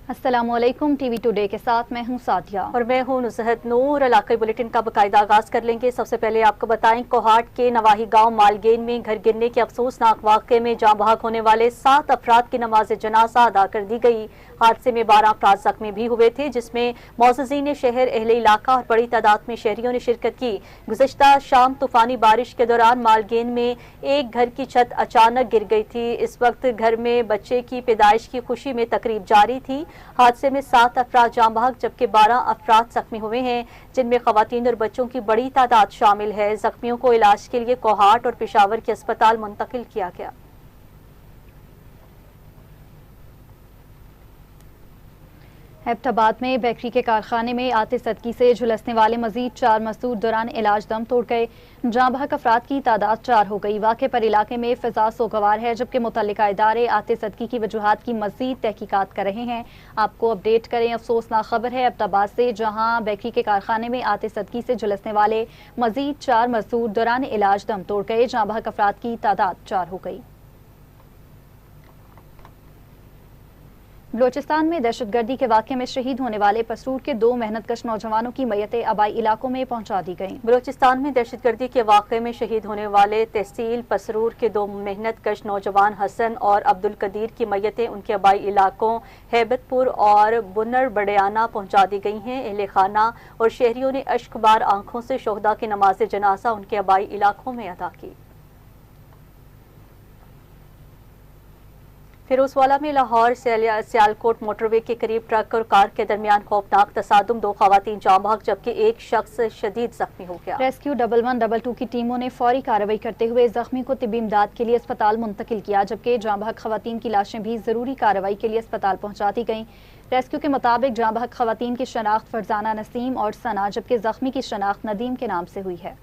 अस्सलाम वालेकुम। TV today के साथ मैं हूं सादिया और मैं हूं नुसहत नूर। इलाकाई बुलेटिन का बाकायदा आगाज कर लेंगे। सबसे पहले आपको बताएं, कोहाट के नवाही गांव मालगेन में घर गिरने के अफसोसनाक वाक़े में जाँ बहक होने वाले 7 अफराद की नमाज जनाजा अदा कर दी गई। हादसे में 12 अफराद जख्मी भी हुए थे, जिसमें मौजूदीन शहर, अहले इलाका और बड़ी तादाद में शहरियों ने शिरकत की। गुज़िश्ता शाम तूफानी बारिश के दौरान मालगेन में एक घर की छत अचानक गिर गई थी। इस वक्त घर में बच्चे की पैदाइश की खुशी में तकरीब जारी थी। हादसे में 7 अफराद जाँ बहक जबकि 12 अफराद जख्मी हुए हैं, जिनमें खवातीन और बच्चों की बड़ी तादाद शामिल है। जख्मियों को इलाज के लिए कोहाट और पेशावर के अस्पताल मुंतकिल किया गया। हैबटाबाद में बेकरी के कारखाने में आतिशबाजी से झुलसने वाले मजीद 4 मजदूर दौरान इलाज दम तोड़ गए। जाँ बहक अफराद की तादाद 4 हो गई। वाक़े पर इलाके में फिजा सोगवार है, जबकि मुतल्लिका इदारे आतिशबाजी की वजूहात की मजीद तहकीकात कर रहे हैं। आपको अपडेट करें, अफसोसनाक खबर है हैबटाबाद से, जहाँ बेकरी के कारखाने में आतिशबाजी से झुलसने वाले मजीद 4 मजदूर दौरान इलाज दम तोड़ गए। जाँ बहक अफराद की तादाद 4 हो गई। बलोचिस्तान में दहशतगर्दी के वाक़े में शहीद होने वाले पसरूर के 2 मेहनतकश नौजवानों की मैयतें आबाई इलाकों में पहुंचा दी गईं। बलोचिस्तान में दहशतगर्दी के वाक़े में शहीद होने वाले तहसील पसरूर के 2 मेहनतकश नौजवान हसन और अब्दुल कदीर की मैयतें उनके आबाई इलाकों हैबतपुर और बुनर बड़ियाना पहुंचा दी गई हैं। अहले खाना और शहरियों ने अश्कबार आंखों से शोहदा की नमाज जनाजा उनके आबाई इलाकों में अदा की। फिरोजवाला में लाहौर सियालकोट मोटरवे के करीब ट्रक और कार के दरमियान खौफनाक तसादुम, 2 खवातीन जाँ बहक जबकि एक शख्स शदीद जख्मी हो गया। रेस्क्यू 1112 की टीमों ने फौरी कार्रवाई करते हुए जख्मी को तिब्बी इमदाद के लिए अस्पताल मुंतकिल किया, जबकि जाँ बहक खवातीन की लाशें भी जरूरी कार्रवाई के लिए अस्पताल पहुंचा दी गईं। रेस्क्यू के मुताबिक जाँ बहक खवातीन की शनाख्त फरजाना नसीम और सना, जबकि जख्मी की शनाख्त नदीम के नाम से हुई है।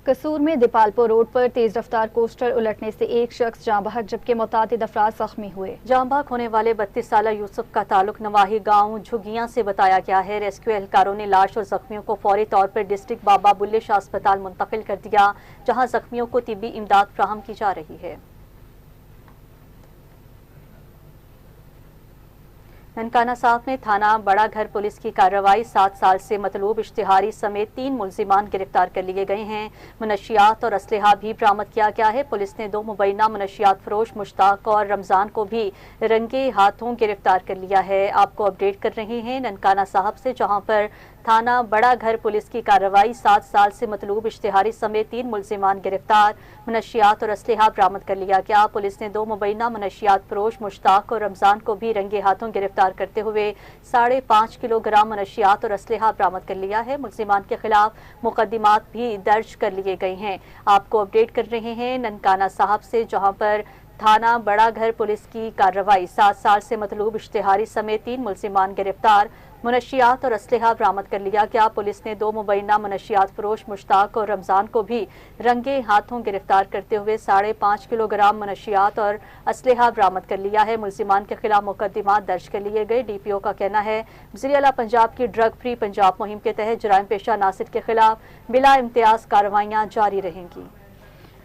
कसूर में दीपालपुर रोड पर तेज रफ्तार कोस्टर उलटने से एक शख्स जाँ बहक जबकि मुतादिद अफराद जख्मी हुए। जाँ बहक होने वाले 32 साला यूसुफ का ताल्लुक नवाही गांव झुगियां से बताया गया है। रेस्क्यू एहलकारों ने लाश और जख्मियों को फौरी तौर पर डिस्ट्रिक्ट बाबा बुल्ले शाह अस्पताल मुंतकिल कर दिया, जहां जख्मियों को तिब्बी इमदाद फराहम की जा रही है। ननकाना साहब में थाना बड़ा घर पुलिस की कार्रवाई, 7 साल से मतलूब इश्तिहारी समेत 3 मुलजिमान गिरफ्तार कर लिए गए हैं। मनशियात और असलहा भी बरामद किया गया है। पुलिस ने 2 मुबैना मनशियात फरोश मुश्ताक और रमजान को भी रंगे हाथों गिरफ्तार कर लिया है। आपको अपडेट कर रहे हैं ननकाना साहब से, जहां पर थाना बड़ा घर पुलिस की कार्रवाई, 7 साल से मतलूब इश्तिहारी समेत 3 मुलजिमान गिरफ्तार, मनशियात और असलहा बरामद कर लिया गया। पुलिस ने 2 मुबैना मनशियात फरोश मुश्ताक और रमजान को भी रंगे हाथों गिरफ्तार करते हुए 5.5 किलोग्राम मनशियात और असलहा बरामद कर लिया है। मुलजिमान के खिलाफ मुकदमात भी दर्ज कर लिए गए हैं। आपको अपडेट कर रहे हैं ननकाना साहब से, जहां पर थाना बड़ा घर पुलिस की कार्रवाई, 7 साल से मतलूब इश्तिहारी समेत 3 मुलजिमान गिरफ्तार, मनशियात और असलहा बरामद कर लिया गया। पुलिस ने 2 मुबैना मनशियात फरोश मुश्ताक और रमजान को भी रंगे हाथों गिरफ्तार करते हुए 5.5 किलोग्राम मनशियात और असलहा बरामद कर लिया है। मुलजिमान के खिलाफ मुकदमात दर्ज कर लिए गए। DPO का कहना है, वज़ीर आला पंजाब की ड्रग फ्री पंजाब मुहिम के तहत जराइम पेशा नासिर के खिलाफ बिला इम्तियाज कार्रवाइयाँ जारी रहेंगी।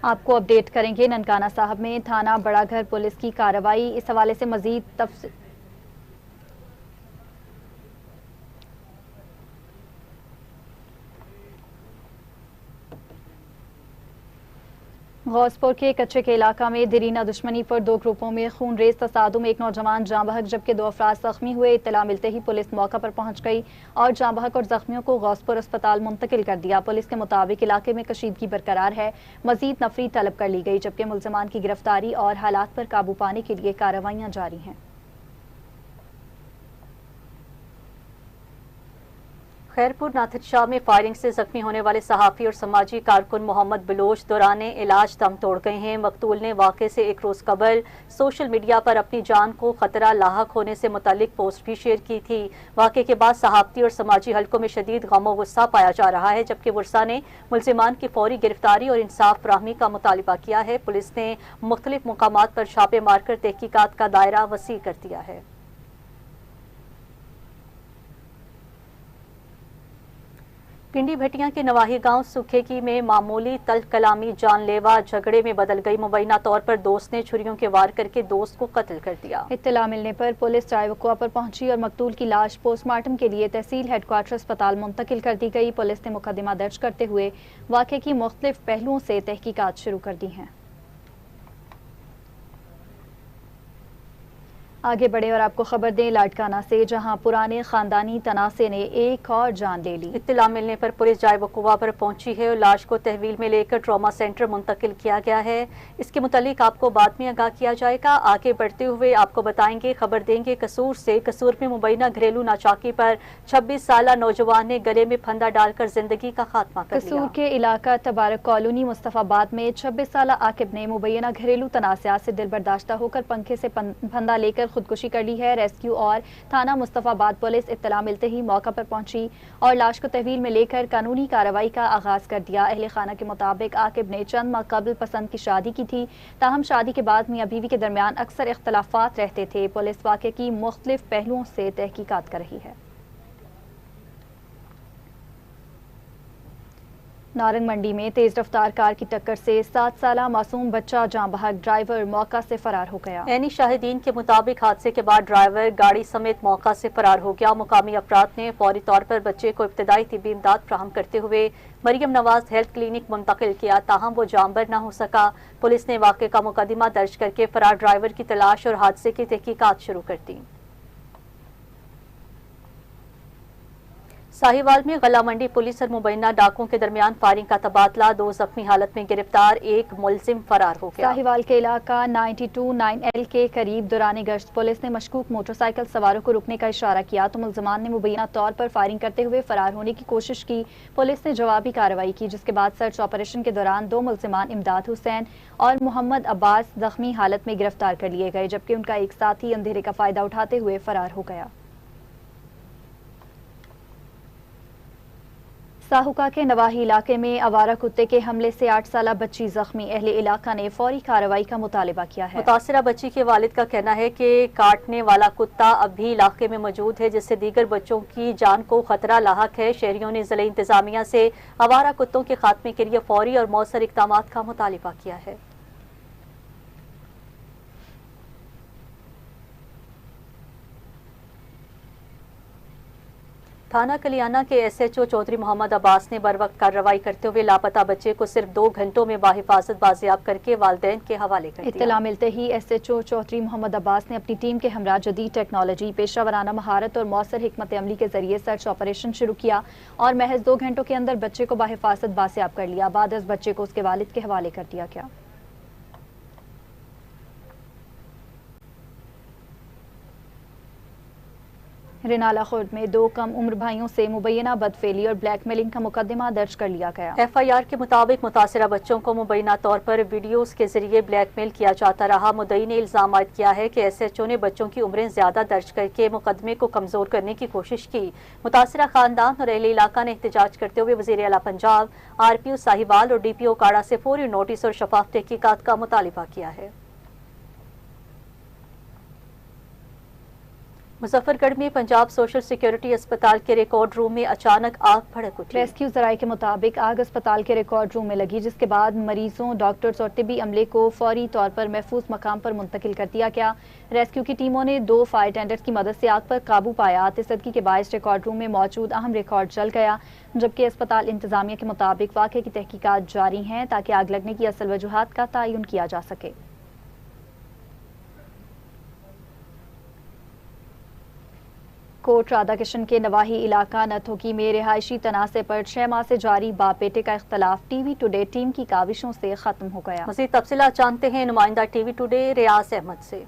आपको अपडेट करेंगे ननकाना साहब में थाना बड़ा घर पुलिस की कार्रवाई। इस हवाले से मजीद तफसील गौसपुर के कच्चे के इलाका में दरीना दुश्मनी पर 2 ग्रुपों में खून रेज तसादुम, एक नौजवान जाँ बहक जबकि 2 अफराद जख्मी हुए। इत्तला मिलते ही पुलिस मौका पर पहुंच गई और जाँ बहक और जख्मियों को गौसपुर अस्पताल मुंतकिल कर दिया। पुलिस के मुताबिक इलाके में कशीदगी बरकरार है। मजीद नफरी तलब कर ली गई, जबकि मुलजमान की गिरफ्तारी और हालात पर काबू पाने के लिए कार्रवाइयाँ जारी हैं। खैरपुर नाथिर शाह में फायरिंग से जख्मी होने वाले सहाफ़ी और समाजी कारकुन मोहम्मद बलोच दौराने इलाज दम तोड़ गए हैं। मकतूल ने वाक़े से एक रोज़ कबल सोशल मीडिया पर अपनी जान को खतरा लाहक होने से मुतालिक पोस्ट भी शेयर की थी। वाक़े के बाद सहाफ़ती और समाजी हलकों में शदीद गम और गुस्सा पाया जा रहा है, जबकि वर्सा ने मुलजिमान की फौरी गिरफ्तारी और इंसाफ फराहमी का मुतालबा किया है। पुलिस ने मुख्तलिफ मुकामात पर छापे मारकर तहकीकात का दायरा वसी कर दिया है। पिंडी भटिया के नवाही गांव सुखेकी में मामूली तल्ख कलामी जानलेवा झगड़े में बदल गई। मुबैना तौर पर दोस्त ने छुरियों के वार करके दोस्त को कत्ल कर दिया। इत्तला मिलने पर पुलिस चाय वक़्वा पर पहुंची और मकतूल की लाश पोस्टमार्टम के लिए तहसील हेडक्वार्टर अस्पताल मुंतकिल कर दी गई। पुलिस ने मुकदमा दर्ज करते हुए वाक़े की मुख्तलिफ पहलुओं से तहकीकात शुरू कर दी हैं। आगे बढ़े और आपको खबर दें लाड़काना से, जहां पुराने खानदानी तनाज़े ने एक और जान ले ली। इत्तला मिलने पर पुलिस जाय वक़्वा पर पहुंची है और लाश को तहवील में लेकर ट्रॉमा सेंटर मुंतकिल किया गया है। इसके मुतालिक आपको बाद में आगाह किया जाएगा। आगे बढ़ते हुए आपको बताएंगे, खबर देंगे कसूर में मुबैना घरेलू नाचाकी पर 26 साला नौजवान ने गले में फंदा डालकर जिंदगी का खात्मा कर लिया। कसूर के इलाका तबारक कॉलोनी मुस्तफाबाद में 26 साला आकिब ने मुबैना घरेलू तनाज़ात से दिल बर्दाश्ता होकर पंखे से फंदा लेकर खुदकुशी कर ली है। रेस्क्यू और थाना मुस्तफाबाद पुलिस इत्तला मिलते ही मौका पर पहुंची और लाश को तहवील में लेकर कानूनी कार्रवाई का आगाज कर दिया। अहले खाना के मुताबिक आकिब ने चंद माह कबल पसंद की शादी की थी, ताहम शादी के बाद मियां बीवी के दरमियान अक्सर इख्तलाफात रहते थे। पुलिस वाक़े की मुख्तलिफ पहलुओं से तहकीकात कर रही है। नारंग मंडी में तेज रफ्तार कार की टक्कर से 7 साला मासूम बच्चा जाँ बहक, ड्राइवर मौका से फरार हो गया। ऐनी शाहिदीन के मुताबिक हादसे के बाद ड्राइवर गाड़ी समेत मौका से फरार हो गया। मुकामी अफराद ने फौरी तौर पर बच्चे को इब्तदाई तिब्बी इमदाद फ्राहम करते हुए मरियम नवाज हेल्थ क्लिनिक मुंतकिल किया, ताहम वो जानबर न हो सका। पुलिस ने वाक़े का मुकदमा दर्ज करके फरार ड्राइवर की तलाश और हादसे की तहकीकात शुरू कर दी। साहिवाल में गला मंडी पुलिस और मुबैना डाकुओं के दरमियान फायरिंग का तबादला, 2 जख्मी हालत में गिरफ्तार, 1 मुलजिम फरार हो गया। साहिवाल के इलाका 92-9L के करीब दौरान गश्त पुलिस ने मशकूक मोटरसाइकिल सवारों को रुकने का इशारा किया तो मुलजमान ने मुबैना तौर पर फायरिंग करते हुए फरार होने की कोशिश की। पुलिस ने जवाबी कार्रवाई की, जिसके बाद सर्च ऑपरेशन के दौरान 2 मुलजमान इमदाद हुसैन और मोहम्मद अब्बास जख्मी हालत में गिरफ्तार कर लिए गए, जबकि उनका एक साथी अंधेरे का फायदा उठाते हुए फरार हो गया। साहुका के नवाही इलाके में आवारा कुत्ते के हमले से 8 साला बच्ची जख्मी। अहले इलाका ने फौरी कार्रवाई का मुतालिबा किया है। मुतासिरा बच्ची के वालिद का कहना है कि काटने वाला कुत्ता अब भी इलाके में मौजूद है, जिससे दीगर बच्चों की जान को खतरा लाहक है। शहरियों ने जिले इंतजामिया से आवारा कुत्तों के खात्मे के लिए फौरी और मौसर इक़दामात का मुतालिबा किया है। थाना कलियाना के SHO चौधरी मोहम्मद अब्बास ने बर वक्त कार्रवाई करते हुए लापता बच्चे को सिर्फ 2 घंटों में बाहिफाजत बाजियाब करके वालिदैन के हवाले कर दिया। इत्तला मिलते ही SHO चौधरी मोहम्मद अब्बास ने अपनी टीम के हमरा जदीद टेक्नोलॉजी, पेशा वराना महारत और मौसर हिकमत अमली के जरिए सर्च ऑपरेशन शुरू किया और महज 2 घंटों के अंदर बच्चे को बाहिफाजत बाजियाब कर लिया। बाद इस बच्चे को उसके वालिद के हवाले कर दिया गया। रिनाला खुर्द में 2 कम उम्र भाइयों से मुबैना बदफेली और ब्लैकमेलिंग का मुकदमा दर्ज कर लिया गया। FIR के मुताबिक मुतासिरा बच्चों को मुबैना तौर पर वीडियोस के जरिए ब्लैकमेल किया जाता रहा। मुद्दई ने इल्जाम आयद किया है कि SHO ने बच्चों की उम्रें ज्यादा दर्ज करके मुकदमे को कमजोर करने की कोशिश की। मुतासिरा खानदान और अहले इलाका ने एहतजाज करते हुए वज़ीर आला पंजाब, RPO साहिवाल और DPO काड़ा से फौरी नोटिस और शफाफ तहकीकात का मुतालिबा किया है। मुजफ्फरगढ़ में पंजाब सोशल सिक्योरिटी अस्पताल के रिकॉर्ड रूम में अचानक आग भड़क उठी। रेस्क्यू जराये के मुताबिक आग अस्पताल के रिकॉर्ड रूम में लगी, जिसके बाद मरीजों, डॉक्टर्स और तिबी अमले को फौरी तौर पर महफूज मकाम पर मुंतकिल कर दिया गया। रेस्क्यू की टीमों ने 2 फायर टेंडर्स की मदद से आग पर काबू पाया। आतिशबाजी के बायस रिकॉर्ड रूम में मौजूद अहम रिकॉर्ड जल गया, जबकि अस्पताल इंतजामिया के मुताबिक वाक़े की तहकीकात जारी हैं ताकि आग लगने की असल वजूहात का तयन किया जा सके। कोट राधा किशन के नवाही इलाका नथोकी में रिहायशी तनाज़े पर 6 माह से जारी बाप बेटे का इख्तलाफ TV टुडे टीम की काविशों से खत्म हो गया। मज़ीद तफसीलात जानते हैं नुमाइंदा TV टुडे रियाज अहमद से।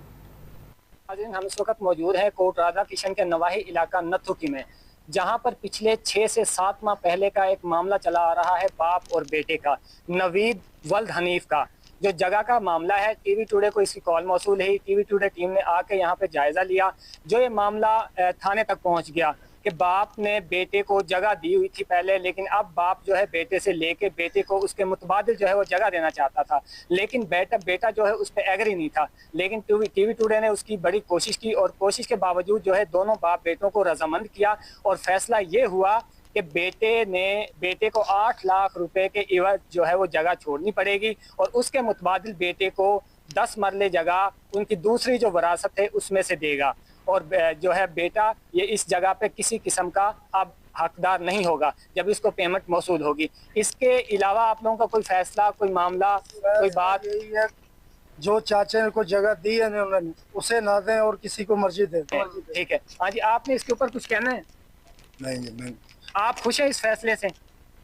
हम इस वक्त मौजूद हैं कोट राधा किशन के नवाही इलाका नथोकी में, जहां पर पिछले 6 से 7 माह पहले का एक मामला चला आ रहा है बाप और बेटे का, नवीद वल्द हनीफ का। जो जगह का मामला है, TV टुडे को इसकी कॉल मौसूल है। TV टुडे टीम ने आके यहाँ पे जायजा लिया। जो ये मामला थाने तक पहुँच गया कि बाप ने बेटे को जगह दी हुई थी पहले, लेकिन अब बाप जो है बेटे से लेके बेटे को उसके मुतबादिल जो है वो जगह देना चाहता था, लेकिन बेटा जो है उस पर एग्री नहीं था। लेकिन TV टुडे ने उसकी बड़ी कोशिश की और कोशिश के बावजूद जो है दोनों बाप बेटों को रजामंद किया और फैसला ये हुआ कि बेटे को 8 लाख रुपए के एवज जो है वो जगह छोड़नी पड़ेगी और उसके मुतबादिल बेटे को 10 मरले जगह उनकी दूसरी जो वरासत है उसमें से देगा और जो है बेटा ये इस जगह पे किसी किस्म का अब हकदार नहीं होगा जब इसको पेमेंट मौसूल होगी। इसके अलावा आप लोगों का कोई फैसला, कोई मामला, कोई बात? यही है, जो चाचा ने को जगह दी है उन्होंने उसे ना दें और किसी को मर्जी दे। ठीक है। हाँ जी, आपने इसके ऊपर कुछ कहना है? नहीं जी, मैं आप खुश हैं इस फैसले से?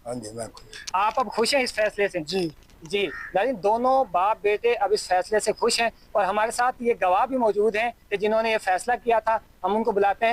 हाँ जी, मैं खुश। आप अब खुश हैं इस फैसले से? जी जी नाज़रीन, दोनों बाप बेटे अब इस फैसले से खुश हैं और हमारे साथ ये गवाह भी मौजूद हैं कि जिन्होंने ये फैसला किया था। हम उनको बुलाते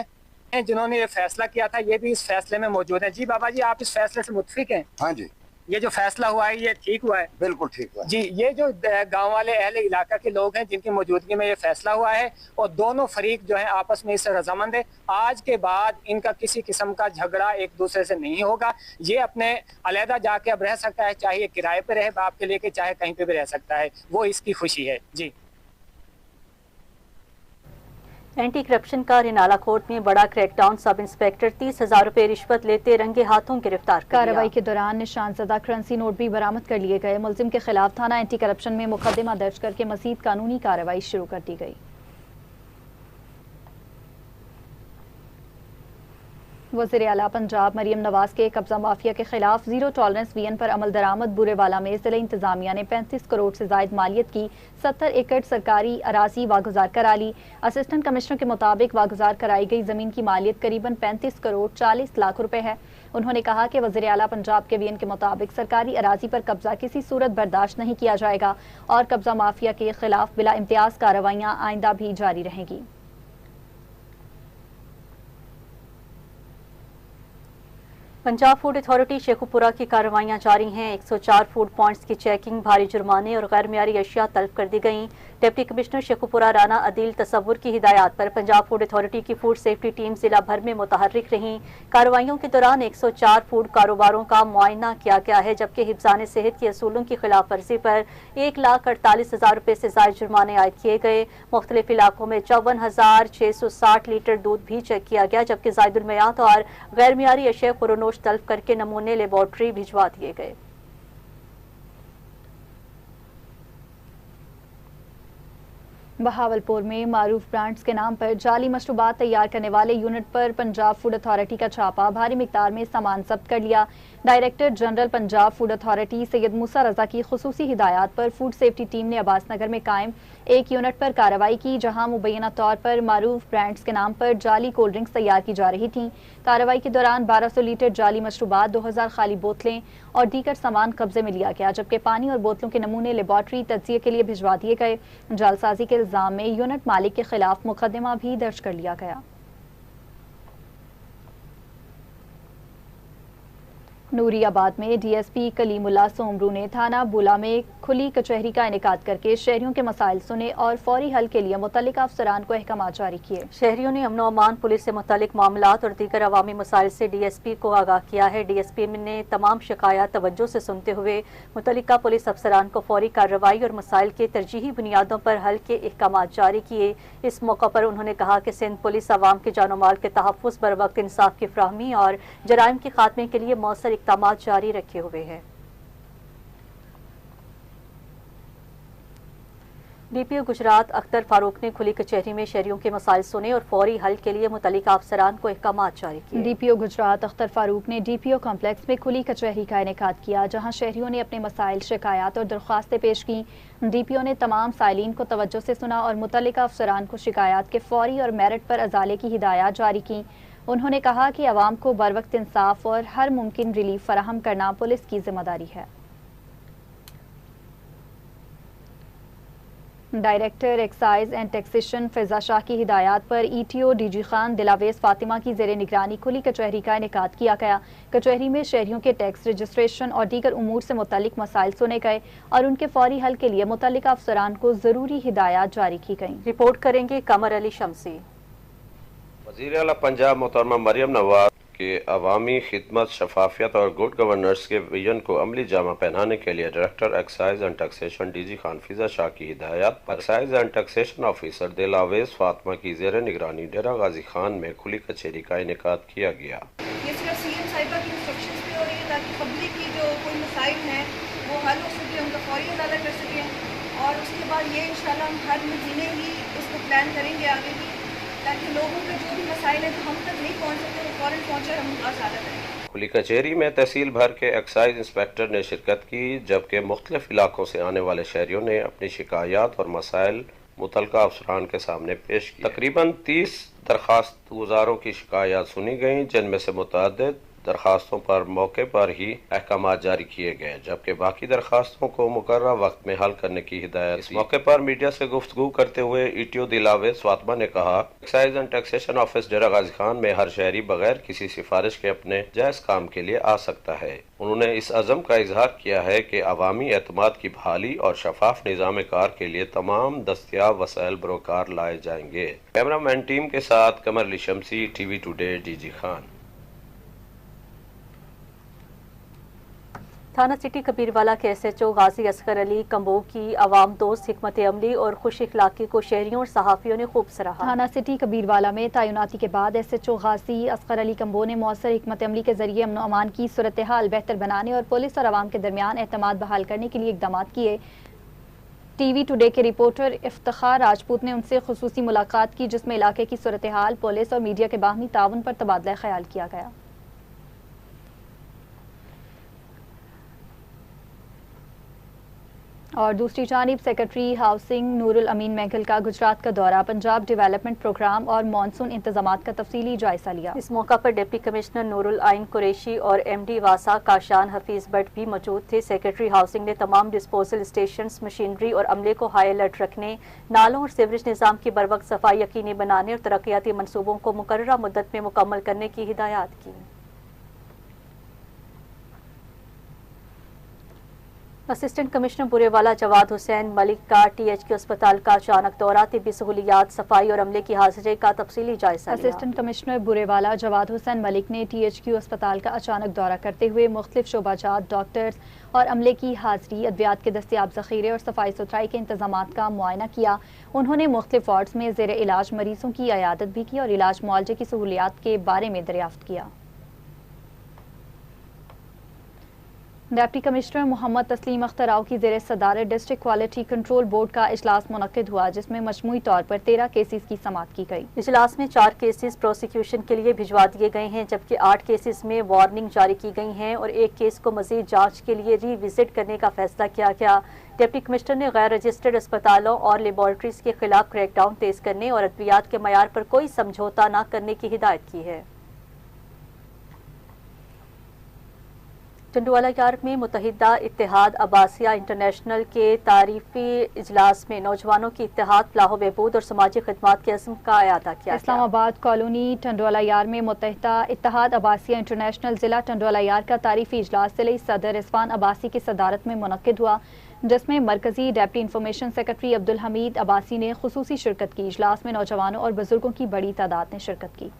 हैं जिन्होंने ये फैसला किया था, ये भी इस फैसले में मौजूद हैं। जी बाबा जी, आप इस फैसले से मुत्फिक हैं? हाँ जी, ये जो फैसला हुआ है ये ठीक हुआ है? बिल्कुल ठीक हुआ। जी, ये जो गांव वाले अहले इलाका के लोग हैं जिनकी मौजूदगी में ये फैसला हुआ है और दोनों फरीक जो है आपस में इससे रजामंद है। आज के बाद इनका किसी किस्म का झगड़ा एक दूसरे से नहीं होगा। ये अपने अलहदा जाके अब रह सकता है, चाहे ये किराए पे रहे बाप के लेके, चाहे कहीं पे भी रह सकता है। वो इसकी खुशी है। जी। एंटी करप्शन का रिनाला कोर्ट में बड़ा क्रैकडाउन। सब इंस्पेक्टर 30,000 रुपए रिश्वत लेते रंगे हाथों गिरफ्तार कर कार्रवाई के दौरान निशानजदा करेंसी नोट भी बरामद कर लिए गए। मुलजिम के खिलाफ थाना एंटी करप्शन में मुकदमा दर्ज करके मजीद कानूनी कार्रवाई शुरू कर दी गई। वज़ीर आला पंजाब मरियम नवाज के कब्जा माफिया के खिलाफ जीरो टॉलरेंस वीएन पर अमल दरामद। बुरेवाला में जिला इंतजामिया ने 35 करोड़ से जायद मालियत की 70 एकड़ सरकारी अराजी वागुजार करा ली। असिस्टेंट कमिश्नर के मुताबिक वागुजार कराई गई जमीन की मालियत करीबन 35 करोड़ 40 लाख रुपए है। उन्होंने कहा कि वज़ीर आला पंजाब के वीएन के मुताबिक सरकारी अराजी पर कब्जा किसी सूरत बर्दाश्त नहीं किया जाएगा और कब्जा माफिया के खिलाफ बिला इम्तियाज कार्रवाइयां आइंदा भी जारी रहेंगी। पंजाब फूड अथॉरिटी शेखुपुरा की कार्रवाइयां जारी हैं। 104 फूड पॉइंट्स की चेकिंग, भारी जुर्माने और गैर मियारी अशिया तलब कर दी गई। डिप्टी कमिश्नर शेखुपुरा राना अदील तसव्वुर की हिदायत पर पंजाब फूड अथॉरिटी की फूड सेफ्टी टीम जिला भर में मुतहर्रिक रही। कार्रवाइयों के दौरान 104 फूड कारोबारों का मुआयना किया गया है, जबकि हिफ्ज़ान सेहत के असूलों की खिलाफ वर्जी पर 1,48,000 रुपये से ज़ायद जुर्माने आयद किए गए। मुख्तलिफ इलाकों में 54,660 लीटर दूध भी चेक किया गया, जबकि ज़ायदुल मियात और गैर मियारी अशिया पुरनोश तलब करके नमूने लेबॉर्ट्री भिजवा दिए गए। बहावलपुर में मारूफ ब्रांड्स के नाम पर जाली मशरूबात तैयार करने वाले यूनिट पर पंजाब फूड अथॉरिटी का छापा। भारी मिकदार में सामान जब्त कर लिया। Director general Punjab food authority Syed Musa Raza की खुसूसी हिदायत पर फूड सेफ्टी टीम ने अब्बास नगर में कायम एक यूनिट पर कार्रवाई की, जहां मुबैना तौर पर मारूफ ब्रांड्स के नाम पर जाली कोल्ड ड्रिंक्स तैयार की जा रही थी। कार्रवाई के दौरान 1200 लीटर जाली मशरूबात, 2000 खाली बोतलें और दीगर सामान कब्जे में लिया गया, जबकि पानी और बोतलों के नमूने लेबॉर्ट्री तज्जिए के लिए भिजवा दिए गए। जालसाजी के इल्जाम में यूनिट मालिक के खिलाफ मुकदमा भी दर्ज कर लिया गया। नूरियाबाद में डीएसपी कलीमुल्लाह सोमरू ने थाना बुला में खुली कचहरी का इनेकाद करके शहरियों के मसाइल सुने और फौरी हल के लिए मुतल्लिका अफसरान को अहकाम जारी किए। शहरियों ने अमनो अमान, पुलिस से मुतल्लिक मामलात और दीगर अवामी मसाइल से डीएसपी को आगाह किया है। डीएसपी ने तमाम शिकायत तवज्जो से सुनते हुए मुतल्लिका पुलिस अफसरान को फौरी कार्रवाई और मसाइल के तरजीही बुनियादों पर हल के अहकाम जारी किए। इस मौका पर उन्होंने कहा कि सिंध पुलिस अवाम के जानो माल के तहफ़्फ़ुज़, बर वक्त इंसाफ की फ्राहमी और जराइम के खात्मे के लिए मौसर इक़दाम जारी रखे हुए हैं। डीपीओ गुजरात अख्तर फारूक ने खुली कचहरी में शहरियों के मसाइल सुने और फौरी हल के लिए मुतल्लिका अफसरान को अहकाम जारी किए। डीपीओ गुजरात अख्तर फारूक ने डीपीओ कॉम्प्लेक्स में खुली कचहरी का इनेकाद किया, जहां शहरियों ने अपने मसाइल, शिकायत और दरख्वास्तें पेश की। डीपीओ ने तमाम साइलिन को तवज्जो से सुना और मुतल्लिका अफसरान को शिकायत के फौरी और मेरिट पर अजाले की हिदायत जारी की। उन्होंने कहा कि अवाम को बर वक्त इंसाफ और हर मुमकिन रिलीफ फराहम करना पुलिस की जिम्मेदारी है। Director excise and taxation Faiza Shah की हिदायत पर ईटीओ डीजी खान दिलावेज फातिमा की जेर निगरानी खुली कचहरी का इनेकाद किया गया। कचहरी में शहरियों के टैक्स रजिस्ट्रेशन और दीगर उमूर से मुतालिक मसाइल सुने गए और उनके फौरी हल के लिए मुतल्लिका अफसरान को जरूरी हिदायत जारी की गई। रिपोर्ट करेंगे कमर अली शमसी। वज़ीर आला पंजाब मोहतरमा मरियम नवाज के अवामी खिदमत, शफाफियत और गुड गवर्नेंस के विजन को अमली जामा पहनाने के लिए director excise and taxation DG Khan Fiza Shah की हिदायत पर excise and taxation officer Dilawez Fatima की जेर निगरानी डेरा गाजी खान में खुली कचहरी का इनेकाद किया गया। ये सिर्फ सीएम साहिबा की ये इंशाल्लाह हम हर महीने ही इसको प्लान करेंगे आगे भी, ताकि लोगों के जो भी मसाइल हैं जो हम तक नहीं पहुँच सकते वो फ़ौरन पहुँचे और हम उनका साझा करें। खुली कचहरी में तहसील भर के एक्साइज इंस्पेक्टर ने शिरकत की, जबकि मुख्तलिफ इलाकों से आने वाले शहरियों ने अपनी शिकायत और मसाइल मुतलका अफसरान के सामने पेश की। तकरीबन 30 दरखास्त गुजारों की शिकायत सुनी गईं, जिनमें से मुतअद्दिद दरखास्तों पर मौके पर ही अहकामात जारी किए गए, जबकि बाकी दरखास्तों को मुकर्रर वक्त में हल करने की हिदायत। इस मौके पर मीडिया से गुफ्तगू करते हुए ईटीओ दिलावे स्वातमा ने कहा, एक्साइज एंड टैक्सेशन ऑफिस डेरा गाजी खान में हर शहरी बगैर किसी सिफारिश के अपने जायज काम के लिए आ सकता है। उन्होंने इस अज़म का इजहार किया है कि अवामी एतमाद की बहाली और शफाफ निज़ाम कार के लिए तमाम दस्तियाब वसाइल बरोकार लाए जाएंगे। कैमरामैन टीम के साथ कमर अली शमसी, टीवी टुडे, डीजी खान। थाना सिटी कबीरवाला के एसएचओ गाजी असगर अली कंबो की अवाम दोस्त हिकमत अमली और खुश इखलाकी को शहरियों और सहाफ़ियों ने खूब सराहा। थाना सिटी कबीरवाला में तैनाती के बाद एसएचओ गाजी असगर अली कंबो ने मौसर हिकमत अमली के जरिए अमन अमान की सूरत हाल बेहतर बनाने और पुलिस और अवाम के दरमियान एतमाद बहाल करने के लिए इकदाम किए। टीवी टुडे के रिपोर्टर इफ्तिखार राजपूत ने उनसे खुसूसी मुलाकात की, जिसमें इलाके की सूरत हाल, पुलिस और मीडिया के बाहमी ताउन पर तबादला ख्याल किया गया। और दूसरी जानिब सेक्रेटरी हाउसिंग नूरुल अमीन महगल का गुजरात का दौरा, पंजाब डेवलपमेंट प्रोग्राम और मानसून इंतजामात का तफसीली जायजा लिया। इस मौका पर डिप्टी कमिश्नर नूरुल आइन कुरैशी और एमडी वासा काशान हफीज भट्ट भी मौजूद थे। सेक्रेटरी हाउसिंग ने तमाम डिस्पोजल स्टेशंस, मशीनरी और अमले को हाई अलर्ट रखने, नालों और सीवरेज निज़ाम की बरवक्त सफाई यकीनी बनाने और तरक्याती मनसूबों को मुकर्ररा मुद्दत में मुकम्मल करने की हिदायत की। असिस्टेंट कमिश्नर बुरेवाला जवाद हुसैन मलिक का टीएचक्यू अस्पताल का अचानक दौरा, तिब्बी सहूलियात, सफाई और अमले की हाजिरी का तफसीली जायजा लिया। असिस्टेंट कमिश्नर बुरेवाला जवाद हुसैन मलिक ने टीएचक्यू अस्पताल का अचानक दौरा करते हुए मुख्तलिफ शोबाजात, डॉक्टर्स और अमले की हाजिरी, अद्वियात के दस्तियाब ज़ख़ीरे और सफाई सुथराई के इंतजामात का मुआयना किया। उन्होंने मुख्तलिफ वार्ड्स में ज़ेर इलाज मरीजों की अयादत भी की और इलाज मुआलजे की सहूलियात के बारे में दरियाफ्त किया। डिप्टी कमिश्नर मोहम्मद तस्लीम अख्तराव की ज़ेर सदारत डिस्ट्रिक्ट क्वालिटी कंट्रोल बोर्ड का इजलास मुनक्किद हुआ, जिसमें मजमूई तौर पर 13 केसेस की समाअत की गई। इजलास में 4 केसेस प्रोसिक्यूशन के लिए भिजवा दिए गए हैं, जबकि 8 केसेस में वार्निंग जारी की गई हैं और 1 केस को मजीद जांच के लिए रीविजिट करने का फैसला किया गया। डिप्टी कमिश्नर ने गैर रजिस्टर्ड अस्पतालों और लेबॉर्ट्रीज के खिलाफ क्रैकडाउन तेज करने और अद्वियात के मयार पर कोई समझौता न करने की हिदायत की है। टंडवाला यार्ड में मुत्तहिदा इत्तेहाद अब्बासिया इंटरनेशनल के तारीफी इजलास में नौजवानों की इत्तेहाद, फलाह बहबूद और समाजी खिदमात के अज़्म का अयादा किया। इस्लामाबाद कॉलोनी टंडवाला यार्ड में मुत्तहिदा इत्तेहाद अब्बासिया इंटरनेशनल जिला टंडवाला यार्ड का तारीफी इजलास जिले सदर रिजवान अब्बासी की सदारत में मुनक्किद हुआ, जिसमें मरकजी deputy information secretary Abdul Hamid Abbasi ने खुसूसी शिरकत की। इजलास में नौजवानों और बुजुर्गों की बड़ी तादाद ने शिरकत की।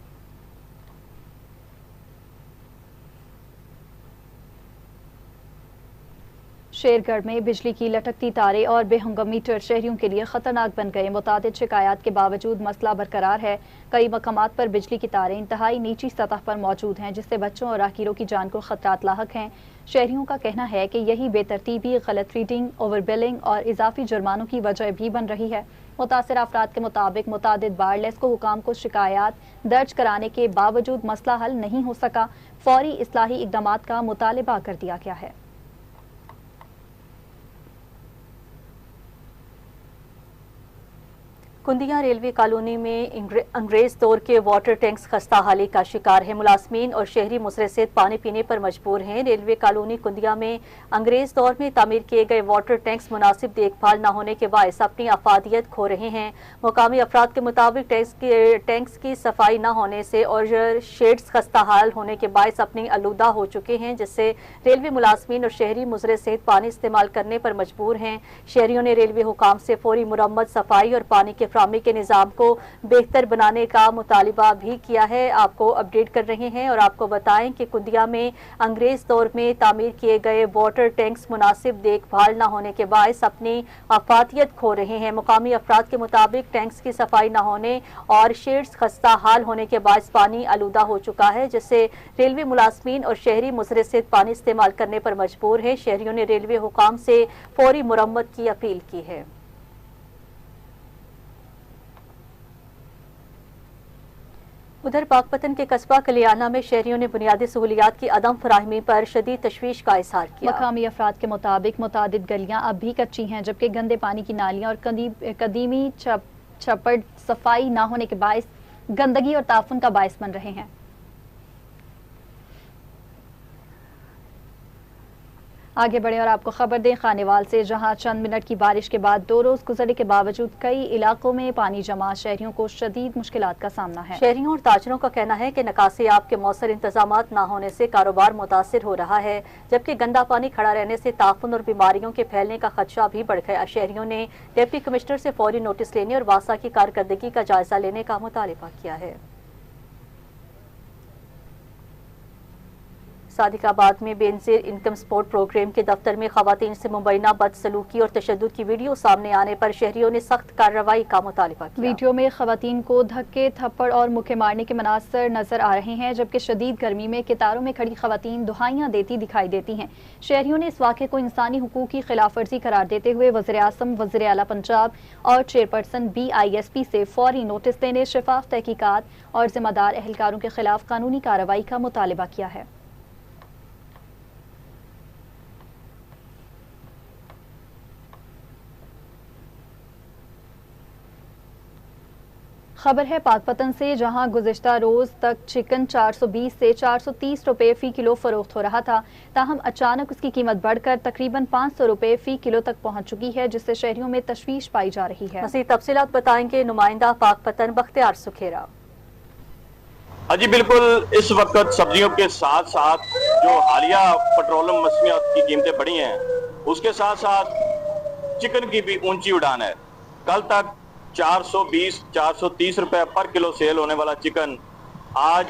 शेरगढ़ में बिजली की लटकती तारें और बेहंगम मीटर शहरियों के लिए खतरनाक बन गए। मुतादिद शिकायत के बावजूद मसला बरकरार है। कई मकामात पर बिजली की तारें इंतहाई नीची सतह पर मौजूद हैं, जिससे बच्चों और राहगीरों की जान को खतरात लाहक हैं। शहरियों का कहना है कि यही बेतरतीबी, गलत रीडिंग, ओवर बिलिंग और इजाफी जुर्मानों की वजह भी बन रही है। मुतासिर अफराद के मुताबिक मुतादिद बार लेस्को हुकाम को शिकायत दर्ज कराने के बावजूद मसला हल नहीं हो सका। फौरी इस्लाही इकदामात का मुतालबा कर दिया गया है। कुंदिया रेलवे कॉलोनी में अंग्रेज दौर के वाटर टैंक्स खस्ता हाली का शिकार है। मुलाजमीन और शहरी मुसरसेत पानी पीने पर मजबूर हैं। रेलवे कॉलोनी कुंदिया में अंग्रेज दौर में तामीर किए गए वाटर टैंक्स मुनासिब देखभाल न होने के बायस अपनी अफादियत खो रहे हैं। मुकामी अफराद के मुताबिक टैंक्स की सफाई न होने से और शेड्स खस्ता हाल होने के बायस अपनी आलूदा हो चुके हैं, जिससे रेलवे मुलाजमीन और शहरी मुसरसेत पानी इस्तेमाल करने पर मजबूर हैं। शहरियों ने रेलवे हुकाम से फौरी मुरम्मत, सफाई और पानी के फ्राहमी के निज़ाम को बेहतर बनाने का मुतालिबा भी किया है। आपको अपडेट कर रहे हैं और आपको बताएं कि कुंदिया में अंग्रेज दौर में तामीर किए गए वाटर टैंक्स मुनासिब देखभाल न होने के बायस अपनी अफादियत खो रहे हैं। मुकामी अफराद के मुताबिक टैंक्स की सफाई न होने और शेड्स खस्ता हाल होने के बायस पानी आलूदा हो चुका है, जिससे रेलवे मुलाजमीन और शहरी मुसरसेत पानी इस्तेमाल करने पर मजबूर है। शहरियों ने रेलवे हुकाम से फौरी मुरम्मत की अपील की है। उधर पाकपतन के कस्बा कलियाना में शहरियों ने बुनियादी सहूलियात की अदम फराहमी पर शदीद तशवीश का इजहार किया। मकामी अफराद के मुताबिक मुतादिद गलियां अब भी कच्ची हैं, जबकि गंदे पानी की नालियां और कदीमी छप्पड़ सफाई ना होने के बायस गंदगी और ताफुन का बायस बन रहे हैं। आगे बढ़े और आपको खबर दें खानेवाल से, जहां चंद मिनट की बारिश के बाद 2 रोज गुजरने के बावजूद कई इलाकों में पानी जमा, शहरियों को शदीद मुश्किलात का सामना है। शहरियों और ताजरों का कहना है कि निकासी आब के मौसर इंतजामात ना होने से कारोबार मुतासिर हो रहा है, जबकि गंदा पानी खड़ा रहने से ताफुन और बीमारियों के फैलने का खदशा भी बढ़ गया। शहरियों ने डिप्टी कमिश्नर से फौरी नोटिस लेने और वासा की कारकर्दगी का जायजा लेने का मुतालबा किया है। सादिकाबाद में बेनजीर इनकम सपोर्ट प्रोग्राम के दफ्तर में खवातीन से मुबैना बदसलूकी और तशद्दुद की वीडियो सामने आने पर शहरियों ने सख्त कार्रवाई का मुतालबा किया। वीडियो में खवातीन को धक्के, थप्पड़ और मुक्के मारने के मनासर नजर आ रहे हैं, जबकि शदीद गर्मी में कतारों में खड़ी खवातीन दुहाइयां देती दिखाई देती हैं। शहरियों ने इस वाक़े को इंसानी हुकूक की खिलाफ वर्जी करार देते हुए वज़ीर आज़म, वज़ीर आला पंजाब और चेयरपर्सन BISP से फौरी नोटिस देने, शफाफ तहकीकात और जिम्मेदार एहलकारों के खिलाफ कानूनी कार्रवाई का मुतालबा किया है। खबर है पाकपतन से, जहां गुज़िश्ता रोज तक चिकन 420 से 430 रुपए फी किलो फरोख्त हो रहा था, ताहम अचानक उसकी कीमत बढ़कर तकरीबन 500 रुपए फी किलो तक पहुंच चुकी है, जिससे शहरियों में तशवीश पाई जा रही है। मज़ीद तफसीलात बताएंगे नुमाइंदा पाकपतन बख्तियार सुखेरा। जी बिल्कुल, इस वक्त सब्जियों के साथ साथ जो हालिया पेट्रोलियम मसनियात की कीमतें बढ़ी हैं, उसके साथ साथ चिकन की भी ऊंची उड़ान है। कल तक 420-430 रुपए पर किलो सेल होने वाला चिकन आज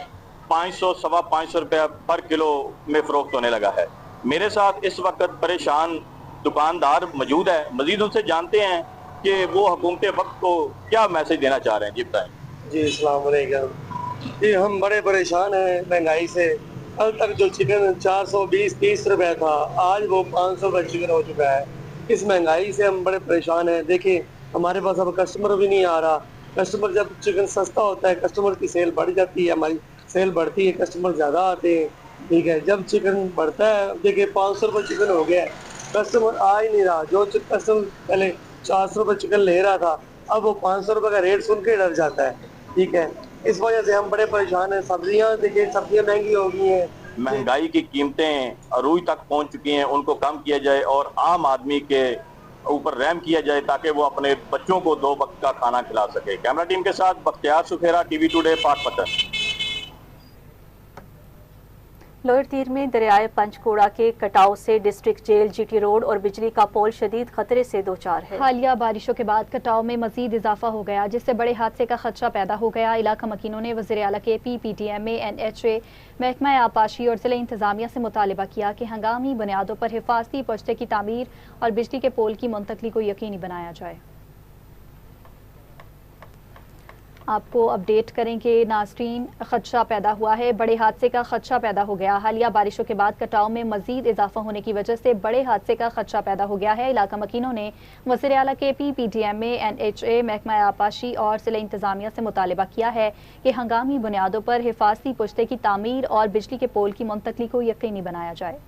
500-550 रुपए पर किलो में फरोख्त होने लगा है। मेरे साथ इस वक्त परेशान दुकानदार मौजूद है, मजीद उनसे जानते हैं कि वो हुकूमत वक्त को क्या मैसेज देना चाह रहे हैं। जी बताएं। जी अस्सलाम वालेकुम। जी हम बड़े परेशान हैं महंगाई से। कल तक जो चिकन 420-30 रुपए था, आज वो 500 रुपए चिकन हो चुका है। इस महंगाई से हम बड़े परेशान हैं। देखिए हमारे पास अब कस्टमर भी नहीं आ रहा। कस्टमर जब चिकन सस्ता होता है, कस्टमर की सेल बढ़ जाती है, हमारी सेल बढ़ती है, कस्टमर ज़्यादा आते हैं। ठीक है, जब चिकन बढ़ता है, देखिए 500 रुपये चिकन हो गया है, कस्टमर आ ही नहीं रहा। जो कस्टमर पहले 400 रुपये चिकन ले रहा था, अब वो 500 रुपये का रेट सुन के डर जाता है। ठीक है, इस वजह से हम बड़े परेशान हैं। सब्जियाँ देखिए, सब्जियाँ महंगी हो गई हैं, महंगाई की कीमतें अरूज तक पहुंच चुकी हैं, उनको कम किया जाए और आम आदमी के ऊपर रहम किया जाए ताकि वो अपने बच्चों को 2 वक्त का खाना खिला सके। कैमरा टीम के साथ Bakhtiyar Sukhera, TV today, Pakpattan. Lower तीर में दरियाए पंचकोड़ा के कटाव से डिस्ट्रिक्ट जेल, GT रोड और बिजली का पोल शदीद खतरे से दो चार है। हालिया बारिशों के बाद कटाव में मजीद इजाफा हो गया, जिससे बड़े हादसे का खदशा पैदा हो गया। इलाका मकीनों ने वज़ीर आला के PPTMA, NHA, महकमा आपाशी और ज़िला इंतजामिया से मुतालबा किया कि हंगामी बुनियादों पर हिफाजती पुश्ते की तामीर और बिजली के पोल की मुंतकली को यकीनी बनाया जाए। आपको अपडेट करेंगे नाज़रीन, खदशा पैदा हुआ है, बड़े हादसे का खदशा पैदा हो गया। हालिया बारिशों के बाद कटाव में मजीद इजाफा होने की वजह से बड़े हादसे का खदशा पैदा हो गया है। इलाका मकीनों ने वज़ीर आला के PPTMA, NHA, महकमा आपाशी और ज़िला इंतजामिया से मुतालबा किया है कि हंगामी बुनियादों पर हिफाजती पुश्ते की तामीर और बिजली के पोल की मुंतकली को यकीनी बनाया जाए।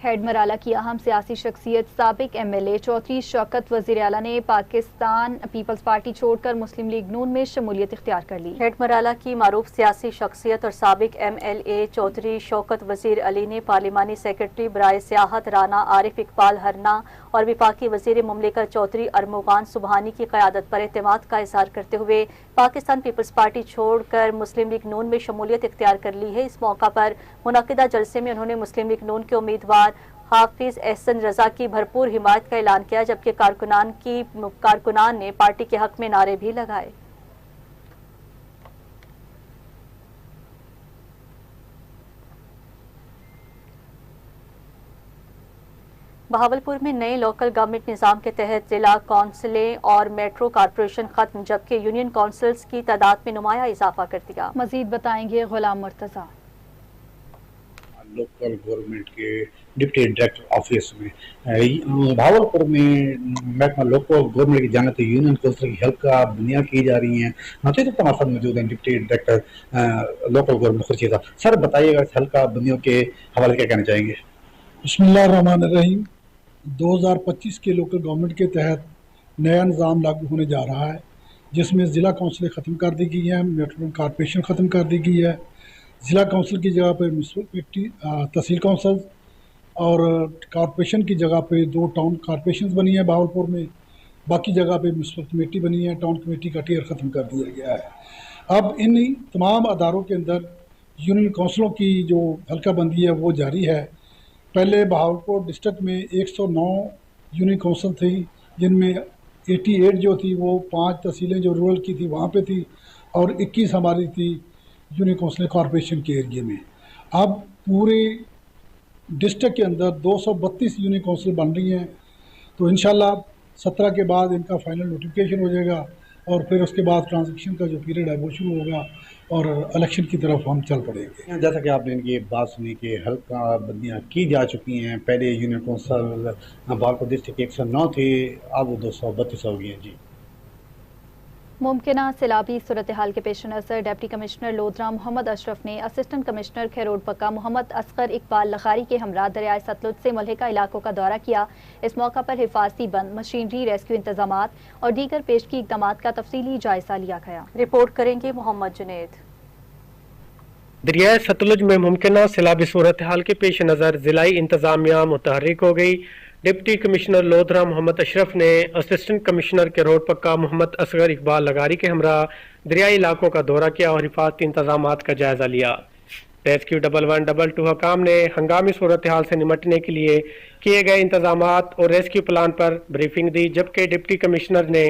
हेड मराला की अहम सियासी शख्सियत साबिक MLA चौधरी शौकत वज़ीर आला ने पाकिस्तान पीपल्स पार्टी छोड़कर मुस्लिम लीग नून में शमूलियत इख्तियार कर ली। हेड मराला की मारूफ सियासी शख्सियत और साबिक MLA चौधरी शौकत वज़ीर अली ने पार्लिमानी सेक्रेटरी बराए सियाहत राना आरिफ इकबाल हरना और विफाकी वज़ीर मुमलिकत चौधरी अरमुगान सुबहानी की क़यादत पर एतमाद का इज़हार करते हुए पाकिस्तान पीपल्स पार्टी छोड़कर मुस्लिम लीग नून में शमूलियत इख्तियार कर ली है। इस मौका पर मुनक़िदा जलसे में उन्होंने मुस्लिम लीग नून के उम्मीदवार हाफिज एहसन रजा की भरपूर हिमायत का ऐलान किया, जबकि कारकुनान ने पार्टी के हक में नारे भी लगाए। बहावलपुर में नए लोकल गवर्नमेंट निज़ाम के तहत जिला कौंसिलें और मेट्रो कॉरपोरेशन खत्म, जबकि यूनियन काउंसिल्स की तादाद में नुमाया इजाफा कर दिया। मजीद बताएंगे गुलाम मुर्तज़ा। लोकल गवर्नमेंट के डिप्टी डायरेक्टर ऑफिस में भावलपुर में महकमा लोकल गवर्नमेंट की जानत यूनियन कौंसिल की हल्का बंदियाँ की जा रही हैं। नाते तो हमारे साथ मौजूद हैं deputy director local government Khurshid साहब। सर बताइएगा इस हल्का बंदियों के हवाले क्या कहना चाहेंगे? बिस्मिल्लाहिर्रहमानिर्रहीम। 2025 के लोकल गवर्नमेंट के तहत नया निज़ाम लागू होने जा रहा है, जिसमें ज़िला काउंसिलें ख़त्म कर दी गई हैं, मेट्रोपॉलिटन कॉर्पोरेशन ख़त्म कर दी गई है। ज़िला काउंसिल की जगह पर म्यूनसिपलिटी तहसील काउंसिल और कॉर्पोरेशन की जगह पे 2 टाउन कॉर्पोरेशन बनी है भावलपुर में। बाकी जगह पे म्यूनसिपल कमेटी बनी है। टाउन कमेटी का टियर ख़त्म कर दिया गया है। अब इन तमाम अदारों के अंदर यूनियन काउंसिलों की जो हल्का बंदी है वो जारी है। पहले बहावलपुर डिस्ट्रिक्ट में 109 यूनियन काउंसिल थी, जिनमें 88 जो थी वो 5 तहसीलें जो रूरल की थी वहाँ पे थी और 21 हमारी थी यूनियन काउंसिल कॉर्पोरेशन के एरिए में। अब पूरे डिस्ट्रिक्ट के अंदर 232 यूनियन काउंसिल बन रही हैं, तो इंशाल्लाह 17 के बाद इनका फाइनल नोटिफिकेशन हो जाएगा और फिर उसके बाद ट्रांजिशन का जो पीरियड है वो शुरू होगा और इलेक्शन की तरफ हम चल पड़ेंगे। जैसा कि आपने इनकी बात सुनी कि हल्का बंदियाँ की जा चुकी हैं। पहले यूनियन कौंसिल भावलपुर डिस्ट्रिक्ट 109 थे, अब वो 232 हो गई हैं। जी, मुमकिना सैलाबी सूरत हाल के पेश नज़र डिप्टी कमिश्नर लोधरा मोहम्मद अशरफ ने असिस्टेंट कमिश्नर खैरोड पक्का मोहम्मद असगर इकबाल लखारी के हमरा दरियाए सतलुज से मुल्हिका इलाकों का दौरा किया। इस मौका पर हिफाजती बंद, मशीनरी, रेस्क्यू इंतजामात और दीगर पेशगी इकदामात का तफसीली जायजा लिया गया। रिपोर्ट करेंगे मोहम्मद जुनेद। दरियाए सतलुज में मुमकिना सैलाबी सूरत हाल के पेश नज़र ज़िलाई इंतजामिया मुतहर्रिक हो गई। डिप्टी कमिश्नर लोधरा मोहम्मद अशरफ ने असिस्टेंट कमिश्नर के रोड पक्का मोहम्मद असगर इकबाल लगारी के हमरा दरियाई इलाकों का दौरा किया और हिफाजती इंतजामात का जायजा लिया। रेस्क्यू 1112 हकाम ने हंगामी सूरत हाल से निमटने के लिए किए गए इंतजामात और रेस्क्यू प्लान पर ब्रीफिंग दी, जबकि डिप्टी कमिश्नर ने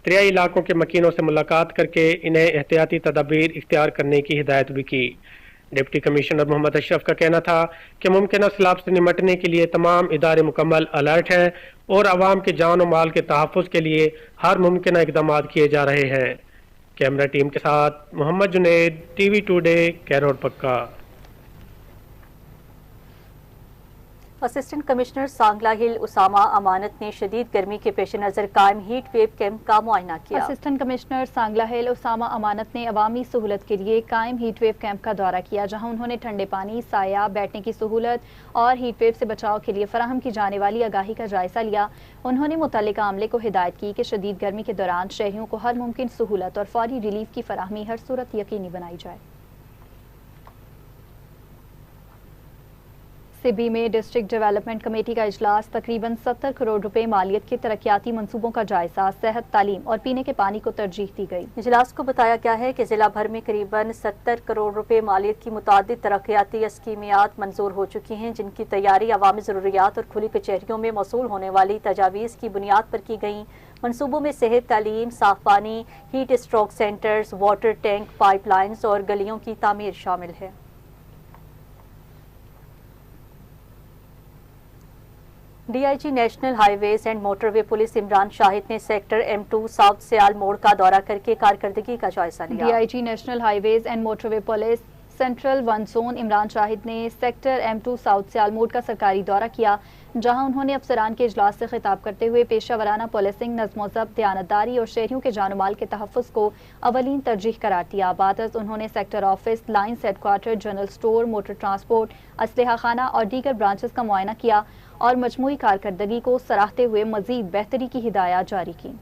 दरियाई इलाकों के मकीनों से मुलाकात करके इन्हें एहतियाती तदाबीर इख्तियार करने की हिदायत भी की। डिप्टी कमिश्नर मोहम्मद अशरफ का कहना था कि मुमकिन सैलाब से निमटने के लिए तमाम इदारे मुकम्मल अलर्ट हैं और आवाम के जान और माल के तहफ़्फ़ुज़ के लिए हर मुमकिन इक़दाम किए जा रहे हैं। कैमरा टीम के साथ मोहम्मद जुनेद, TV टुडे, कैरोड पक्का। असिस्टेंट कमिश्नर सांगला हिल उसामा अमानत ने शदीद गर्मी के पेश नज़र कायम हीट वेव कैंप का मुआयना किया। असिस्टेंट कमिश्नर सांगला हिल उसामा अमानत ने अवामी सहूलत के लिए कायम हीट वेव कैंप का दौरा किया, जहां उन्होंने ठंडे पानी, साया, बैठने की सहूलत और हीट वेव से बचाव के लिए फराहम की जाने वाली आगाही का जायजा लिया। उन्होंने मुतल्लिका अमले को हिदायत की कि शदीद गर्मी के दौरान शहरियों को हर मुमकिन सहूलत और फौरी रिलीफ की फराहमी हर सूरत यकीनी बनाई जाए। सिबी में डिस्ट्रिक्ट डेवलपमेंट कमेटी का इजलास, तकरीबन 70 करोड़ रुपए मालियत के तरक्याती मंसूबों का जायजा, सेहत, तालीम और पीने के पानी को तरजीह दी गई। इजलास को बताया गया है कि जिला भर में करीबन 70 करोड़ रुपए मालियत की मुतादिद तरक्याती स्कीमियात मंजूर हो चुकी हैं, जिनकी तैयारी अवामी ज़रूरियात और खुली कचहरियों में मौसूल होने वाली तजावीज़ की बुनियाद पर की गई। मंसूबों में सेहत, तालीम, साफ पानी, heat stroke centres, water tank, pipelines और गलियों की तामीर शामिल है। DIG national highways and motorway police Imran Shahid ने सेक्टर M2 साउथ सियाल मोड़ का दौरा करके कारकर्दगी का जायजा लिया। DIG national highways and motorway police central 1 zone Imran Shahid ने सेक्टर M2 साउथ सियाल मोड़ का सरकारी दौरा किया, जहां उन्होंने अफसरान के इजलास से खिताब करते हुए पेशा वराना पुलिसिंग, नज़्म व ज़ब्त, दयानतदारी और शहरियों के जान माल के तहफ़्फ़ुज़ को अवलीन तरजीह करार दिया। बादस उन्होंने sector office, lines headquarter, general store, motor transport, असलहा खाना और दीगर ब्रांचेस का मुआयना किया और मजमूई कारकर्दगी को सराहते हुए मज़ीद बेहतरी की हिदायत जारी की।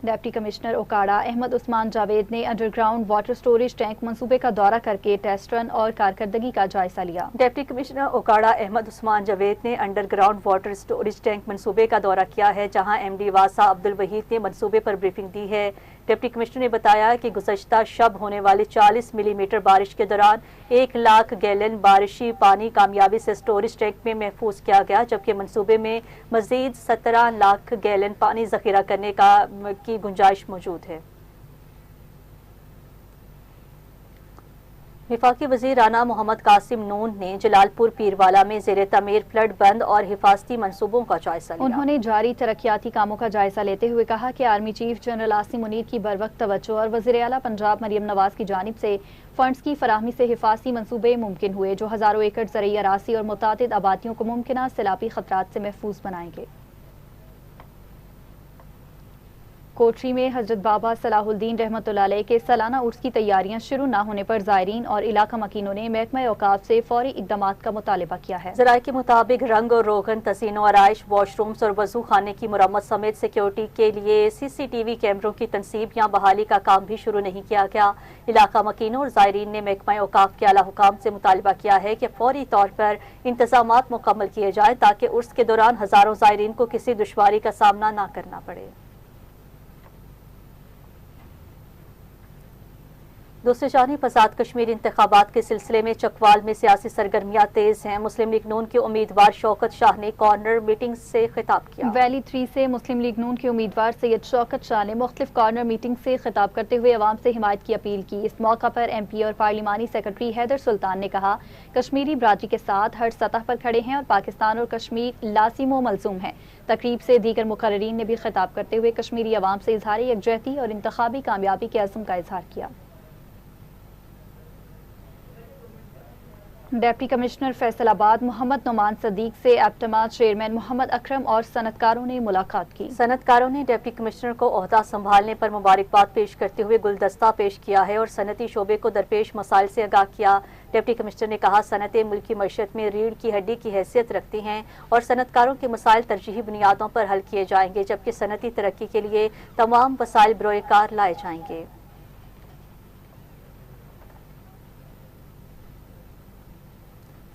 डिप्टी कमिश्नर ओकाड़ा अहमद उस्मान जावेद ने अंडरग्राउंड वाटर स्टोरेज टैंक मंसूबे का दौरा करके टेस्ट रन और कारकर्दगी का जायजा लिया। डिप्टी कमिश्नर ओकाड़ा अहमद उस्मान जावेद ने अंडरग्राउंड वाटर स्टोरेज टैंक मंसूबे का दौरा किया है, जहां MD वासा अब्दुल वहीद ने मंसूबे पर ब्रीफिंग दी है। डिप्टी कमिश्नर ने बताया कि गुज़श्ता शब होने वाली 40 मिलीमीटर बारिश के दौरान 1 लाख गैलन बारिशी पानी कामयाबी से स्टोरेज टैंक में महफूज किया गया, जबकि मंसूबे में मजीद 17 लाख गैलन पानी जखीरा करने की गुंजाइश मौजूद है। वफाकी वज़ीर राना मोहम्मद कासिम नून ने जलालपुर पीरवाला में ज़ेर तमीर फ्लड बंद और हिफाजती मंसूबों का जायजा लिया। उन्होंने जारी तरक्याती कामों का जायजा लेते हुए कहा कि army chief general Asim Munir की बरवक्त तवज्जो और वज़ीर आला पंजाब मरियम नवाज की जानिब से फंड्स की फराहमी से हिफाजती मंसूबे मुमकिन हुए जो हज़ारों एकड़ ज़रई अरासी और मुतादिद आबादियों को मुमकिन सैलाबी खतरात से महफूज बनाएंगे। कोटरी में हजरत बाबा सलाहुद्दीन रहमतुल्लाह अलैह के सालाना उर्स की तैयारियां शुरू न होने पर ज़ायरीन और इलाका मकीनों ने महकमा औकाफ से फौरी इक़दामात का मुतालबा किया है। ज़राए के मुताबिक रंग और रोगन, तसीनो आराइश, वॉशरूम्स और वजू खाने की मुरम्मत समेत सिक्योरिटी के लिए CCTV कैमरों की तनसीब या बहाली का काम भी शुरू नहीं किया गया। इलाका मकीनों और ज़ायरीन ने महकमा औकाफ के आला हुकाम से मुतालबा किया है कि फौरी तौर पर इंतजामात मुकम्मल किए जाए ताकि उर्स के दौरान हज़ारों ज़ायरीन को किसी दुश्वारी का सामना न करना पड़े। दूसरी जानिब आज़ाद कश्मीर इंतखाबात के सिलसिले में चकवाल में सियासी सरगर्मियां तेज हैं। मुस्लिम लीग नून के उम्मीदवार शौकत शाह ने कॉर्नर मीटिंग से खिताब किया। वैली 3 से मुस्लिम लीग नून के उम्मीदवार सैयद शौकत शाह ने मुख्तलिफ कॉर्नर मीटिंग से खिताब करते हुए अवाम से हिमायत की अपील की। इस मौका पर MP और पार्लिमानी सेक्रेटरी हैदर सुल्तान ने कहा, कश्मीरी बरादरी के साथ हर सतह पर खड़े हैं और पाकिस्तान और कश्मीर लाजिम मलजूम है। तकरीब से दीगर मुकर्रिरीन ने भी खिताब करते हुए कश्मीरी अवाम से इजहार यकजहती और इंतखाबी कामयाबी के अज़्म का इजहार किया। डिप्टी कमिश्नर फैसलाबाद मोहम्मद नुमान सदीक से एप्टमा चेयरमैन मोहम्मद अकरम और सनतकारों ने मुलाकात की। सनतकारों ने डिप्टी कमिश्नर को ओहदा संभालने पर मुबारकबाद पेश करते हुए गुलदस्ता पेश किया है और सनती शोबे को दरपेश मसाइल से आगाह किया। डिप्टी कमिश्नर ने कहा, सनतें मुल्क की मईशत में रीढ़ की हड्डी की हैसियत रखती हैं और सनतकारों के मसाइल तरजीही बुनियादों पर हल किए जाएंगे, जबकि सनती तरक्की के लिए तमाम वसाइल बरोएकार लाए जाएंगे।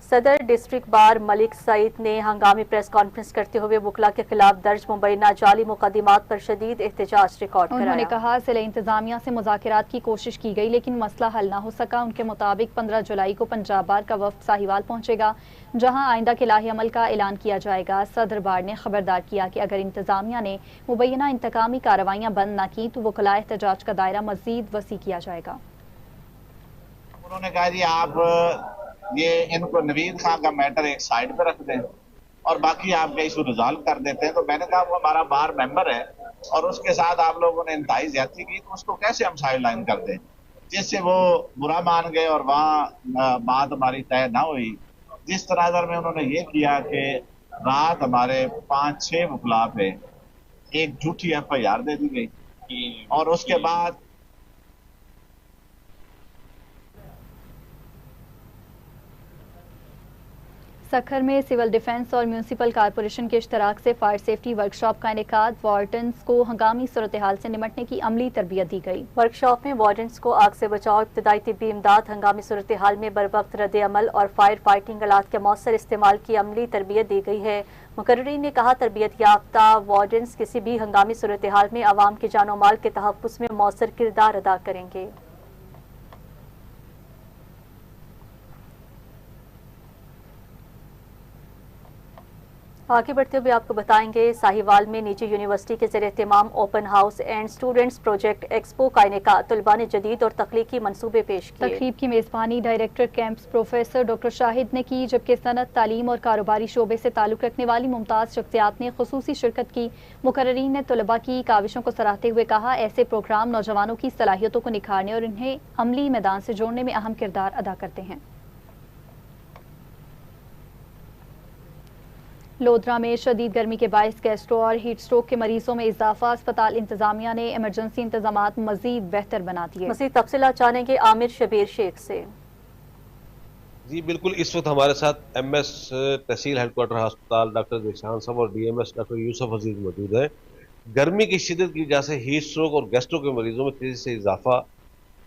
सदर डिस्ट्रिक्ट बार मलिक सईद ने हंगामी प्रेस कॉन्फ्रेंस करते हुए वकला के खिलाफ दर्ज मुबैना जाली मुकदमात पर शदीद एहतजाज रिकॉर्ड कराया। उन्होंने कहा, जिला इंतजामिया से मुज़ाकरात की कोशिश की गई लेकिन मसला हल न हो सका। उनके मुताबिक 15 जुलाई को पंजाब बार का वफ्द साहिवाल पहुंचेगा जहां आइंदा के लाही अमल का ऐलान किया जाएगा। सदर बार ने खबरदार किया कि अगर इंतजामिया ने मुबैना इंतकामी कार्रवाइयां बंद न की तो वकला एहतजाज का दायरा मजीद वसी किया जाएगा। उन्होंने कहा, जी आप ये इनको नवीद खान का मैटर एक साइड पे रख दें और बाकी आपका इशू रिजॉल्व कर देते हैं। तो मैंने कहा, वो हमारा बार मेंबर है और उसके साथ आप लोगों ने इंतहाई ज्यादती की, तो उसको कैसे हम साइड लाइन कर दें, जिससे वो बुरा मान गए और वहाँ बात हमारी तय ना हुई। जिस तरह में उन्होंने ये किया कि रात हमारे 5-6 वकला पे एक झूठी FIR दे दी गई और उसके बाद सखर में सिविल डिफेंस और म्यूनिसिपल कॉरपोरेशन के इश्तराक से फायर सेफ्टी वर्कशॉप का इनेकाद। वार्डन्स को हंगामी सूरत हाल से निमटने की अमली तरबियत दी गई। वर्कशॉप में वार्डन्स को आग से बचाव, इब्तदाई तिब्बी इमदाद, हंगामी सूरत हाल में बर वक्त रद्द अमल और फायर फाइटिंग आलात के मौसर इस्तेमाल की अमली तरबियत दी गई है। मुकर्रीन ने कहा, तरबियत याफ्ता वार्डन्स किसी भी हंगामी सूरत हाल में आवाम के जानो माल के तहफ़्फ़ुज़ में मौसर किरदार अदा करेंगे। आगे बढ़ते हुए आपको बताएंगे, साहिवाल में निजी यूनिवर्सिटी के ज़रिए एहतमाम open house and students project expo का इनेकाद। तलबा ने जदीद और तख्लीकी मंसूबे पेश किए। तकरीब की मेज़बानी director camps professor doctor Shahid ने की, जबकि सनत, तालीम और कारोबारी शोबे से ताल्लुक़ रखने वाली मुमताज़ शख्सियात ने खुसूसी शिरकत की। मुकर्रीन ने तलबा की काविशों को सराहते हुए कहा, ऐसे प्रोग्राम नौजवानों की सलाहियतों को निखारने और इन्हें अमली मैदान से जोड़ने में अहम किरदार अदा करते हैं। लोधरा में शदीद गर्मी के बायस गैस्ट्रो और हीट स्ट्रोक के मरीजों में इजाफा। अस्पताल इंतजामिया ने इमरजेंसी इंतजामात मजीद बेहतर बना दिए। मजीद तफसीलात जानेंगे आमिर शबीर शेख से। जी बिल्कुल, इस वक्त हमारे साथ MS तहसील हेडक्वार्टर अस्पताल डॉक्टर ज़ीशान साहब और DMS डॉक्टर यूसुफ अजीज मौजूद है। गर्मी की शिद्दत की वजह से हीट स्ट्रोक और गैस्ट्रो के मरीजों में तेजी से इजाफा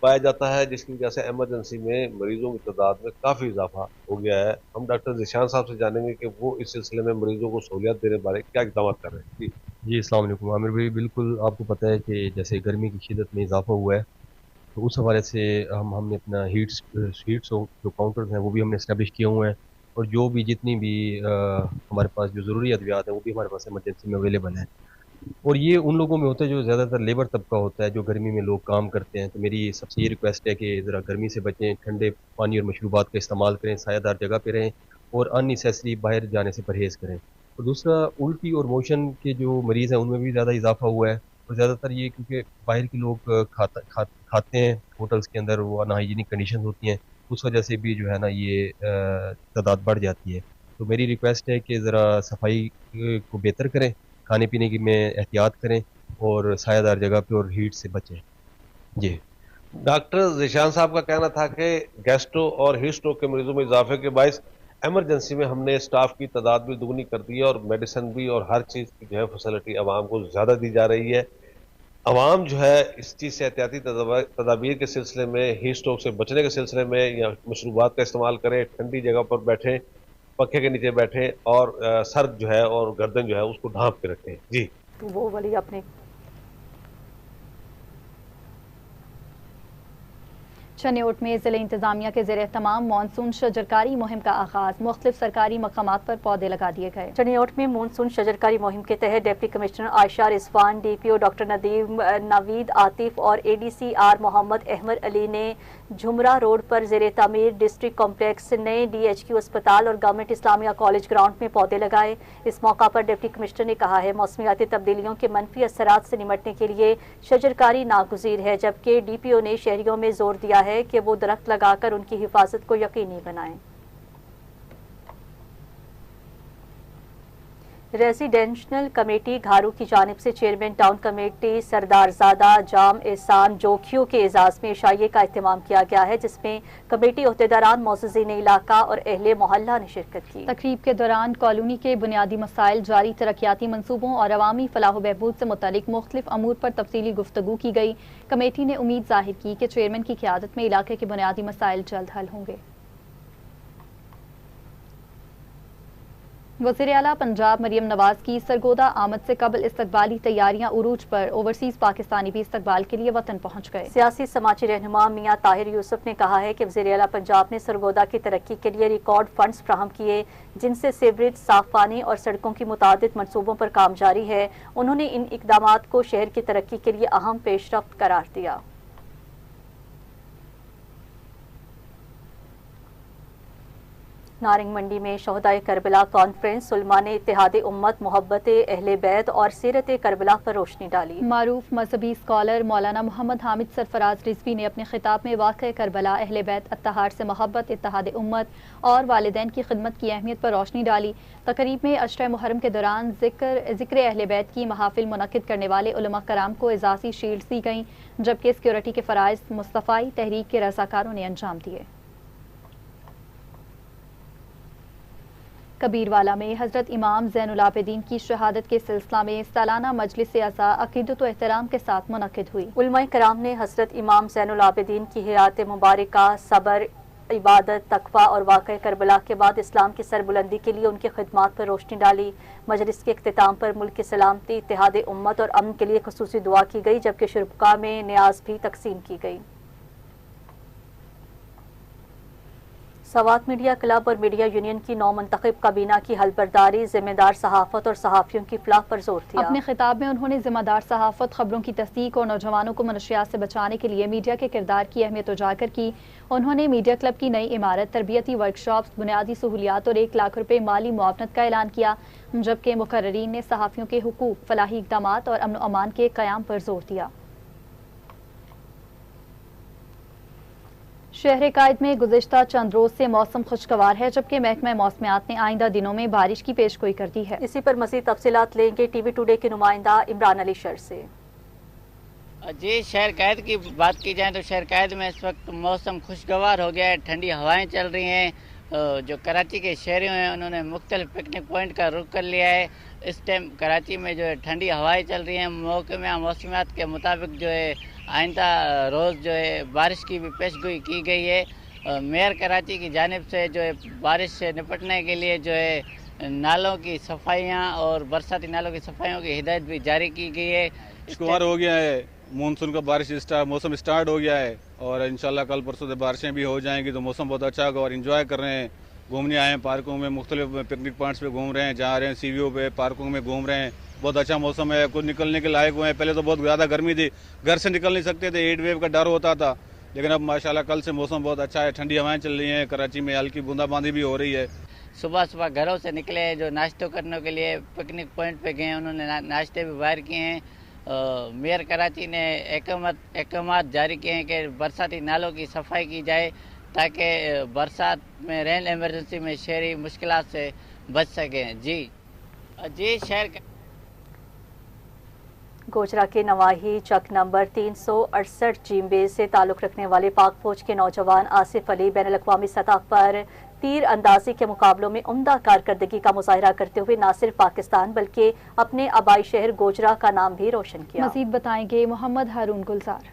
पाया जाता है, जिसकी वजह से एमरजेंसी में मरीजों की तादाद में काफ़ी इजाफा हो गया है। हम डॉक्टर ज़ीशान साहब से जानेंगे कि वो इस सिलसिले में मरीजों को सहूलियत देने बारे क्या इक़दाम कर रहे हैं। जी अस्सलाम वालेकुम आमिर भाई, बिल्कुल आपको पता है कि जैसे गर्मी की शिद्दत में इजाफा हुआ है, तो उस हवाले से हमने अपना हीट्स जो काउंटर्स हैं वो भी हमने इस्टेब्लिश किए हुए हैं और जो भी जितनी भी हमारे पास जो ज़रूरी अद्वियात हैं वो भी हमारे पास एमरजेंसी में अवेलेबल है। और ये उन लोगों में होता है जो ज़्यादातर लेबर तबका होता है, जो गर्मी में लोग काम करते हैं। तो मेरी सबसे ये रिक्वेस्ट है कि ज़रा गर्मी से बचें, ठंडे पानी और मशरूबात का इस्तेमाल करें, सायादार जगह पे रहें और अननेसेसरी बाहर जाने से परहेज़ करें। और दूसरा, उल्टी और मोशन के जो मरीज़ हैं उनमें भी ज़्यादा इजाफा हुआ है, और ज़्यादातर ये क्योंकि बाहर के लोग खाते हैं होटल्स के अंदर, वो अनहाइजीनिक कंडीशन होती हैं, उस वजह से भी जो है ना ये तादाद बढ़ जाती है। तो मेरी रिक्वेस्ट है कि ज़रा सफाई को बेहतर करें, खाने पीने की में एहतियात करें और सायादार जगह पे और हीट से बचें। जी। डॉक्टर ज़ीशान साहब का कहना था कि गैस्ट्रो और हीट स्ट्रोक के मरीजों में इजाफे के बायस एमरजेंसी में हमने स्टाफ की तादाद भी दुगनी कर दी है और मेडिसिन भी और हर चीज़ की जो है फैसिलिटी आवाम को ज़्यादा दी जा रही है। आवाम जो है इस चीज़ से एहतियाती तदाबीर के सिलसिले में, हीट स्ट्रोक से बचने के सिलसिले में या मशरूबात का इस्तेमाल करें, ठंडी जगह पर बैठें, पक्खे के नीचे बैठें और सर जो है और गर्दन जो है उसको ढांप के रखें। जी, तो वो वाली अपने चनियोट में जिले इंतजामिया के ज़ेरे तमाम मानसून शजरकारी मुहिम का आगाज, मुख्तलिफ सरकारी मकामात पर पौधे लगा दिए गए। चनियोट में मानसून शजरकारी मुहिम के तहत deputy commissioner Ayesha Rizwan, DPO doctor Naveed Atif और ADCR मोहम्मद अहमद अली ने झुमरा रोड पर ज़ेरे तामीर डिस्ट्रिक्ट कॉम्प्लेक्स, नए DHQ अस्पताल और गवर्नमेंट इस्लामिया कॉलेज ग्राउंड में पौधे लगाए। इस मौका पर डिप्टी कमिश्नर ने कहा है मौसमियाती तब्दीलियों के मनफी असरात से निमटने के लिए शजरकारी नागुज़ीर है, जबकि DPO ने शहरियों में जोर दिया है कि वो दरख्त लगाकर उनकी हिफाजत को यकीनी बनाएं। रेजिडेंशल कमेटी घारू की जानिब से चेयरमैन टाउन कमेटी सरदारजादा जाम एहसान जोखियों के एजाज में इशाइये का एहतमाम किया गया है, जिसमें कमेटी अहदेदारान, मौजूदीन इलाका और अहले मोहल्ला ने शिरकत की। तकरीब के दौरान कॉलोनी के बुनियादी मसाइल, जारी तरक्याती मनसूबों और अवामी फलाह बहबूद से मुतालिक मुख्तलिफ अमूर पर तफसीली गुफ्तगू की गई। कमेटी ने उम्मीद जाहिर की कि चेयरमैन की क़यादत में इलाके के बुनियादी मसाइल जल्द हल होंगे। वज़ीर आला पंजाब मरियम नवाज की सरगोदा आमद से कबल इस्तकबाली तैयारियां उरूज पर, ओवरसीज पाकिस्तानी भी इस्तकबाल के लिए वतन पहुंच गए। सियासी समाजी रहनुमा मियां ताहिर यूसुफ ने कहा है कि वज़ीर आला पंजाब ने सरगोदा की तरक्की के लिए रिकॉर्ड फंड्स फ्राहम किए, जिनसे सीवरेज, साफ पानी और सड़कों की मुतादिद मनसूबों पर काम जारी है। उन्होंने इन इकदामात को शहर की तरक्की के लिए अहम पेशरफ्त करार दिया। नारंग मंडी में शहदाए करबला कॉन्फ्रेंस उलमा ने इत्तेहाद उम्मत, मोहब्बत अहले बैत और सीरत करबला पर रोशनी डाली। मारूफ मजहबी स्कॉलर मौलाना मोहम्मद हामिद सरफराज रिजवी ने अपने खिताब में वाक़या करबला, अहले बैत, अत्तहार से मोहब्बत, इत्तेहाद उम्मत और वालिदैन की खिदमत की अहमियत पर रोशनी डाली। तकरीब में अशरा मुहर्रम के दौरान जिक्र अहले बैत की महाफिल मुनक्किद करने वाले उलमा कराम को एजाज़ी शील्ड्स दी गईं, जबकि सिक्योरिटी के फ़राइज़ मुस्तफ़ाई तहरीक के रज़ाकारों ने अंजाम दिए। कबीरवाला में हज़रत इमाम ज़ैनुल आबिदीन की शहादत के सिलसिला में सालाना मजलिस अज़ा अक़ीदत व एहतराम के साथ मुनक्किद हुई। उलमाए कराम ने हज़रत इमाम ज़ैनुल आबिदीन की हयात मुबारका, सब्र, इबादत, तकवा और वाक़या करबला के बाद इस्लाम की सरबुलंदी के लिए उनकी खिदमात पर रोशनी डाली। मजलिस के इख्तिताम पर मुल्क की सलामती, इत्तेहाद उम्मत और अमन के लिए खुसूसी दुआ की गई, जबकि शुरका में न्याज भी तकसीम की गई। सवात मीडिया क्लब और मीडिया यूनियन की नौ मुंतखब काबीना की हलबरदारी, जिम्मेदार सहाफत और सहाफ़ियों की फलाह पर जोर दिया। अपने खिताब में उन्होंने जिम्मेदार सहाफत, खबरों की तस्दीक और नौजवानों को मनशियात से बचाने के लिए मीडिया के किरदार की अहमियत उजागर की। उन्होंने मीडिया क्लब की नई इमारत, तरबियती वर्कशॉप्स, बुनियादी सहूलियात और 1 लाख रुपए माली मुआवनत का ऐलान किया, जबकि मुकर्ररीन ने सहाफ़ियों के हुकूक, फलाही इक़दामात और अमन अमान के क़याम पर जोर दिया। शहर कायद में गुज़िश्ता चंद रोज से मौसम खुशगवार है, जबकि महकमा मौसमियात ने आइंदा दिनों में बारिश की पेशगोई कर दी है। इसी पर मज़ीद तफसीलात लेंगे TV टुडे के नुमाइंदा इमरान अली शर से। जी, शहर कायद की बात की जाए तो शहर कायद में इस वक्त मौसम खुशगवार हो गया है, ठंडी हवाएं चल रही हैं। जो कराची के शहरी हैं उन्होंने मुख्तलिफ पिकनिक पॉइंट का रुख कर लिया है। इस टाइम कराची में जो है ठंडी हवाएं चल रही हैं। महकमा मौसमियात के मुताबिक जो है आइंदा रोज़ जो है बारिश की भी पेशगोई की गई है। मेयर कराची की जानिब से जो है बारिश से निपटने के लिए जो है नालों की सफाइयाँ और बरसाती नालों की सफाइयों की हिदायत भी जारी की गई है। शुक्रवार हो गया है, मानसून का मौसम स्टार्ट हो गया है और इंशाल्लाह कल परसों से बारिशें भी हो जाएंगी तो मौसम बहुत अच्छा होगा और इंजॉय कर रहे हैं घूमने आए हैं पार्कों में, मुख्तलिफ पिकनिक पॉइंट्स पे घूम रहे हैं, जा रहे हैं सीवीओ पे, पार्कों में घूम रहे हैं। बहुत अच्छा मौसम है, कुछ निकलने के लायक हुए हैं। पहले तो बहुत ज़्यादा गर्मी थी, घर से निकल नहीं सकते थे, हीट वेव का डर होता था, लेकिन अब माशाल्लाह कल से मौसम बहुत अच्छा है, ठंडी हवाएं चल रही हैं, कराची में हल्की बूंदाबांदी भी हो रही है। सुबह सुबह घरों से निकले जो नाश्तों करने के लिए पिकनिक पॉइंट पे गए, उन्होंने नाश्ते भी बाहर किए हैं। मेयर कराची ने अहकाम जारी किए हैं कि बरसाती नालों की सफाई की जाए ताकि बरसात में रेन एमरजेंसी में शहरी मुश्किलात से बच सकें। जी शहर का गोजरा के नवाही चक नंबर 368 जीम्बे से ताल्लुक़ रखने वाले पाक फौज के नौजवान आसिफ अली बैनुल अक़वामी सतह पर तीर अंदाजी के मुकाबलों में उम्दा कारकर्दगी का मुजाहिरा करते हुए न सिर्फ पाकिस्तान बल्कि अपने आबाई शहर गोजरा का नाम भी रोशन किया। मजीद बताएंगे मोहम्मद हारून गुलजार।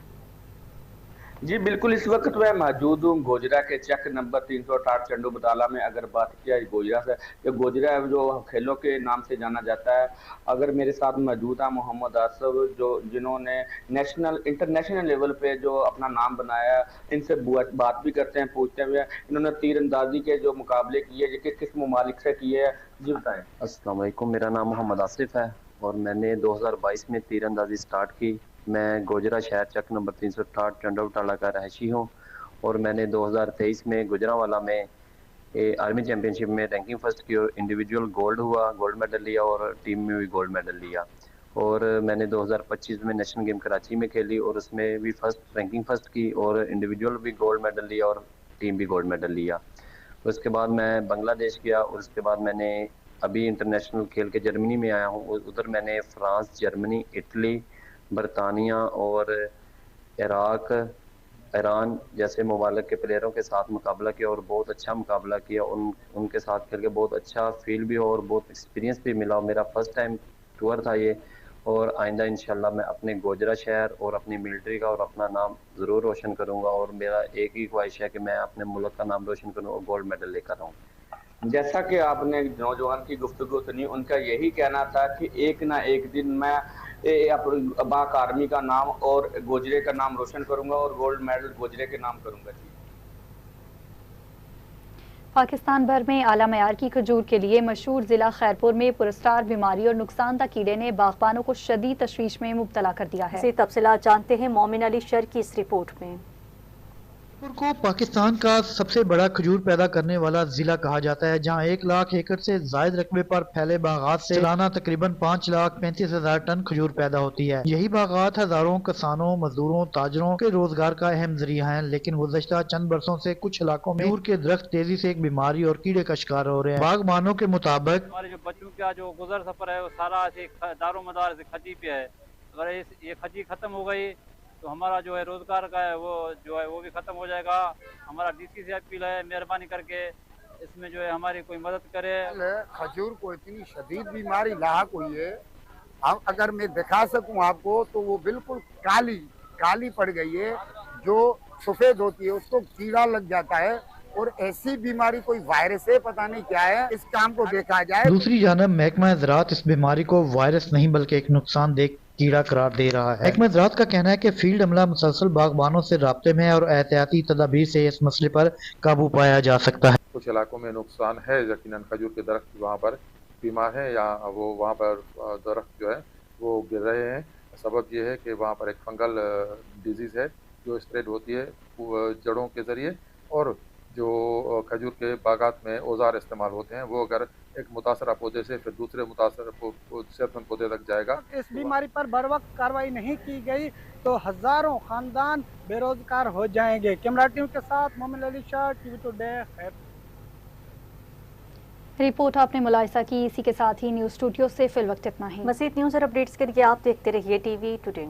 जी बिल्कुल, इस वक्त मैं मौजूद हूँ गोजरा के चक नंबर 368 चंडू बटाला में। अगर बात किया गोजरा से, तो गोजरा जो खेलों के नाम से जाना जाता है। अगर मेरे साथ मौजूद है मोहम्मद आसिफ, जिन्होंने इंटरनेशनल लेवल पे जो अपना नाम बनाया, इनसे बात भी करते हैं, पूछते हैं। इन्होंने तीरंदाजी के जो मुकाबले किए, किस किस ममालिक से किए हैं, जी बताएं। अस्सलाम वालेकुम, मेरा नाम मोहम्मद आसिफ है और मैंने 2022 में तीरंदाजी स्टार्ट की। मैं गोजरा शहर चक नंबर 368 चंडू बटाला का रहायशी हूँ और मैंने 2023 में गुजरांवाला में आर्मी चैम्पियनशिप में रैंकिंग फर्स्ट की और इंडिविजुअल गोल्ड मेडल लिया और टीम में भी गोल्ड मेडल लिया। और मैंने 2025 में नेशनल गेम कराची में खेली और उसमें भी रैंकिंग फर्स्ट की और इंडिविजुअल भी गोल्ड मेडल लिया और टीम भी गोल्ड मेडल लिया। उसके बाद मैं बांग्लादेश गया और उसके बाद मैंने अभी इंटरनेशनल खेल के जर्मनी में आया हूँ। उधर मैंने फ्रांस, जर्मनी, इटली, बरतानिया और इराक, ईरान जैसे ममालिक के प्लेयरों के साथ मुकाबला किया और बहुत अच्छा मुकाबला किया। उनके साथ खेल के बहुत अच्छा फील भी हो और बहुत एक्सपीरियंस भी मिला। मेरा फर्स्ट टाइम टूर था ये और आइंदा इंशाल्लाह मैं अपने गोजरा शहर और अपनी मिलिट्री का और अपना नाम ज़रूर रोशन करूँगा। और मेरा एक ही ख्वाहिश है कि मैं अपने मुल्क का नाम रोशन करूँ और गोल्ड मेडल लेकर आऊँ। जैसा कि आपने नौजवान की गुफ्तगू सुनी, उनका यही कहना था कि एक ना एक दिन मैं अबाक आर्मी का नाम और गोजरे का नाम रोशन करूंगा और गोल्ड मेडल गोजरे के नाम करूंगा। जी, पाकिस्तान भर में आला मयार की खजूर के लिए मशहूर जिला खैरपुर में पुरस्कार बीमारी और नुकसानदा कीड़े ने बागबानों को शदीद तशवीश में मुब्तला कर दिया है। तफसीलात जानते हैं मोमिन अली शर की इस रिपोर्ट में। को पाकिस्तान का सबसे बड़ा खजूर पैदा करने वाला जिला कहा जाता है, जहां 1 लाख एकड़ से जायद रकबे पर फैले बागात से सालाना तकरीबन 5,35,000 टन खजूर पैदा होती है। यही बागात हजारों किसानों, मजदूरों, ताजरों के रोजगार का अहम जरिया है। लेकिन गुज़श्ता चंद बरसों से कुछ इलाकों में खजूर के दरख्त तेजी से एक बीमारी और कीड़े का शिकार हो रहे हैं। बागबानों के मुताबिक हमारे जो बच्चों का जो गुजर सफर है वो सारा दारो मदार से खजी पे है। अगर ये खजी खत्म हो गई तो हमारा जो है रोजगार का है वो भी खत्म हो जाएगा। हमारा डीसी से अपील है, मेहरबानी करके इसमें जो है हमारी कोई मदद करे। खजूर को इतनी शदीद बीमारी लाहक हुई है, अब अगर मैं दिखा सकूं आपको तो वो बिल्कुल काली पड़ गई है। जो सफेद होती है उसको कीड़ा लग जाता है और ऐसी बीमारी कोई वायरस है, पता नहीं क्या है, इस काम को देखा जाए। दूसरी जानब महकमा ज़राअत इस बीमारी को वायरस नहीं बल्कि एक नुकसानदेह कीड़ा करार दे रहा है। महकमा ज़राअत का कहना है कि फील्ड अमला मुसलसल बागबानों से राब्ते में है और एहतियाती तदाबीर से इस मसले पर काबू पाया जा सकता है। कुछ इलाकों में नुकसान है, यकीनन खजूर के दरख्त वहाँ पर बीमार है या वो वहाँ पर दरख्त जो है वो गिर रहे हैं। सबब ये है कि वहाँ पर एक फंगल डिजीज़ है जो स्प्रेड होती है जड़ों के ज़रिए, और जो खजूर के बागात में औजार इस्तेमाल होते हैं वो अगर एक मुतासरा पौधे से फिर दूसरे मुतासर सेहतमंद पौधे तक जाएगा। इस बीमारी पर बरवक्त कार्रवाई नहीं की गई तो हजारों खानदान बेरोजगार हो जाएंगे। कैमरा टीम के साथ मोमिन Ali Shah, TV today. Report आपने मुलाहिजा की। इसी के साथ ही न्यूज़ स्टूडियो से फिल वक्त इतना ही। मज़ीद न्यूज़ और अपडेट्स के लिए आप देखते रहिए टीवी टुडे।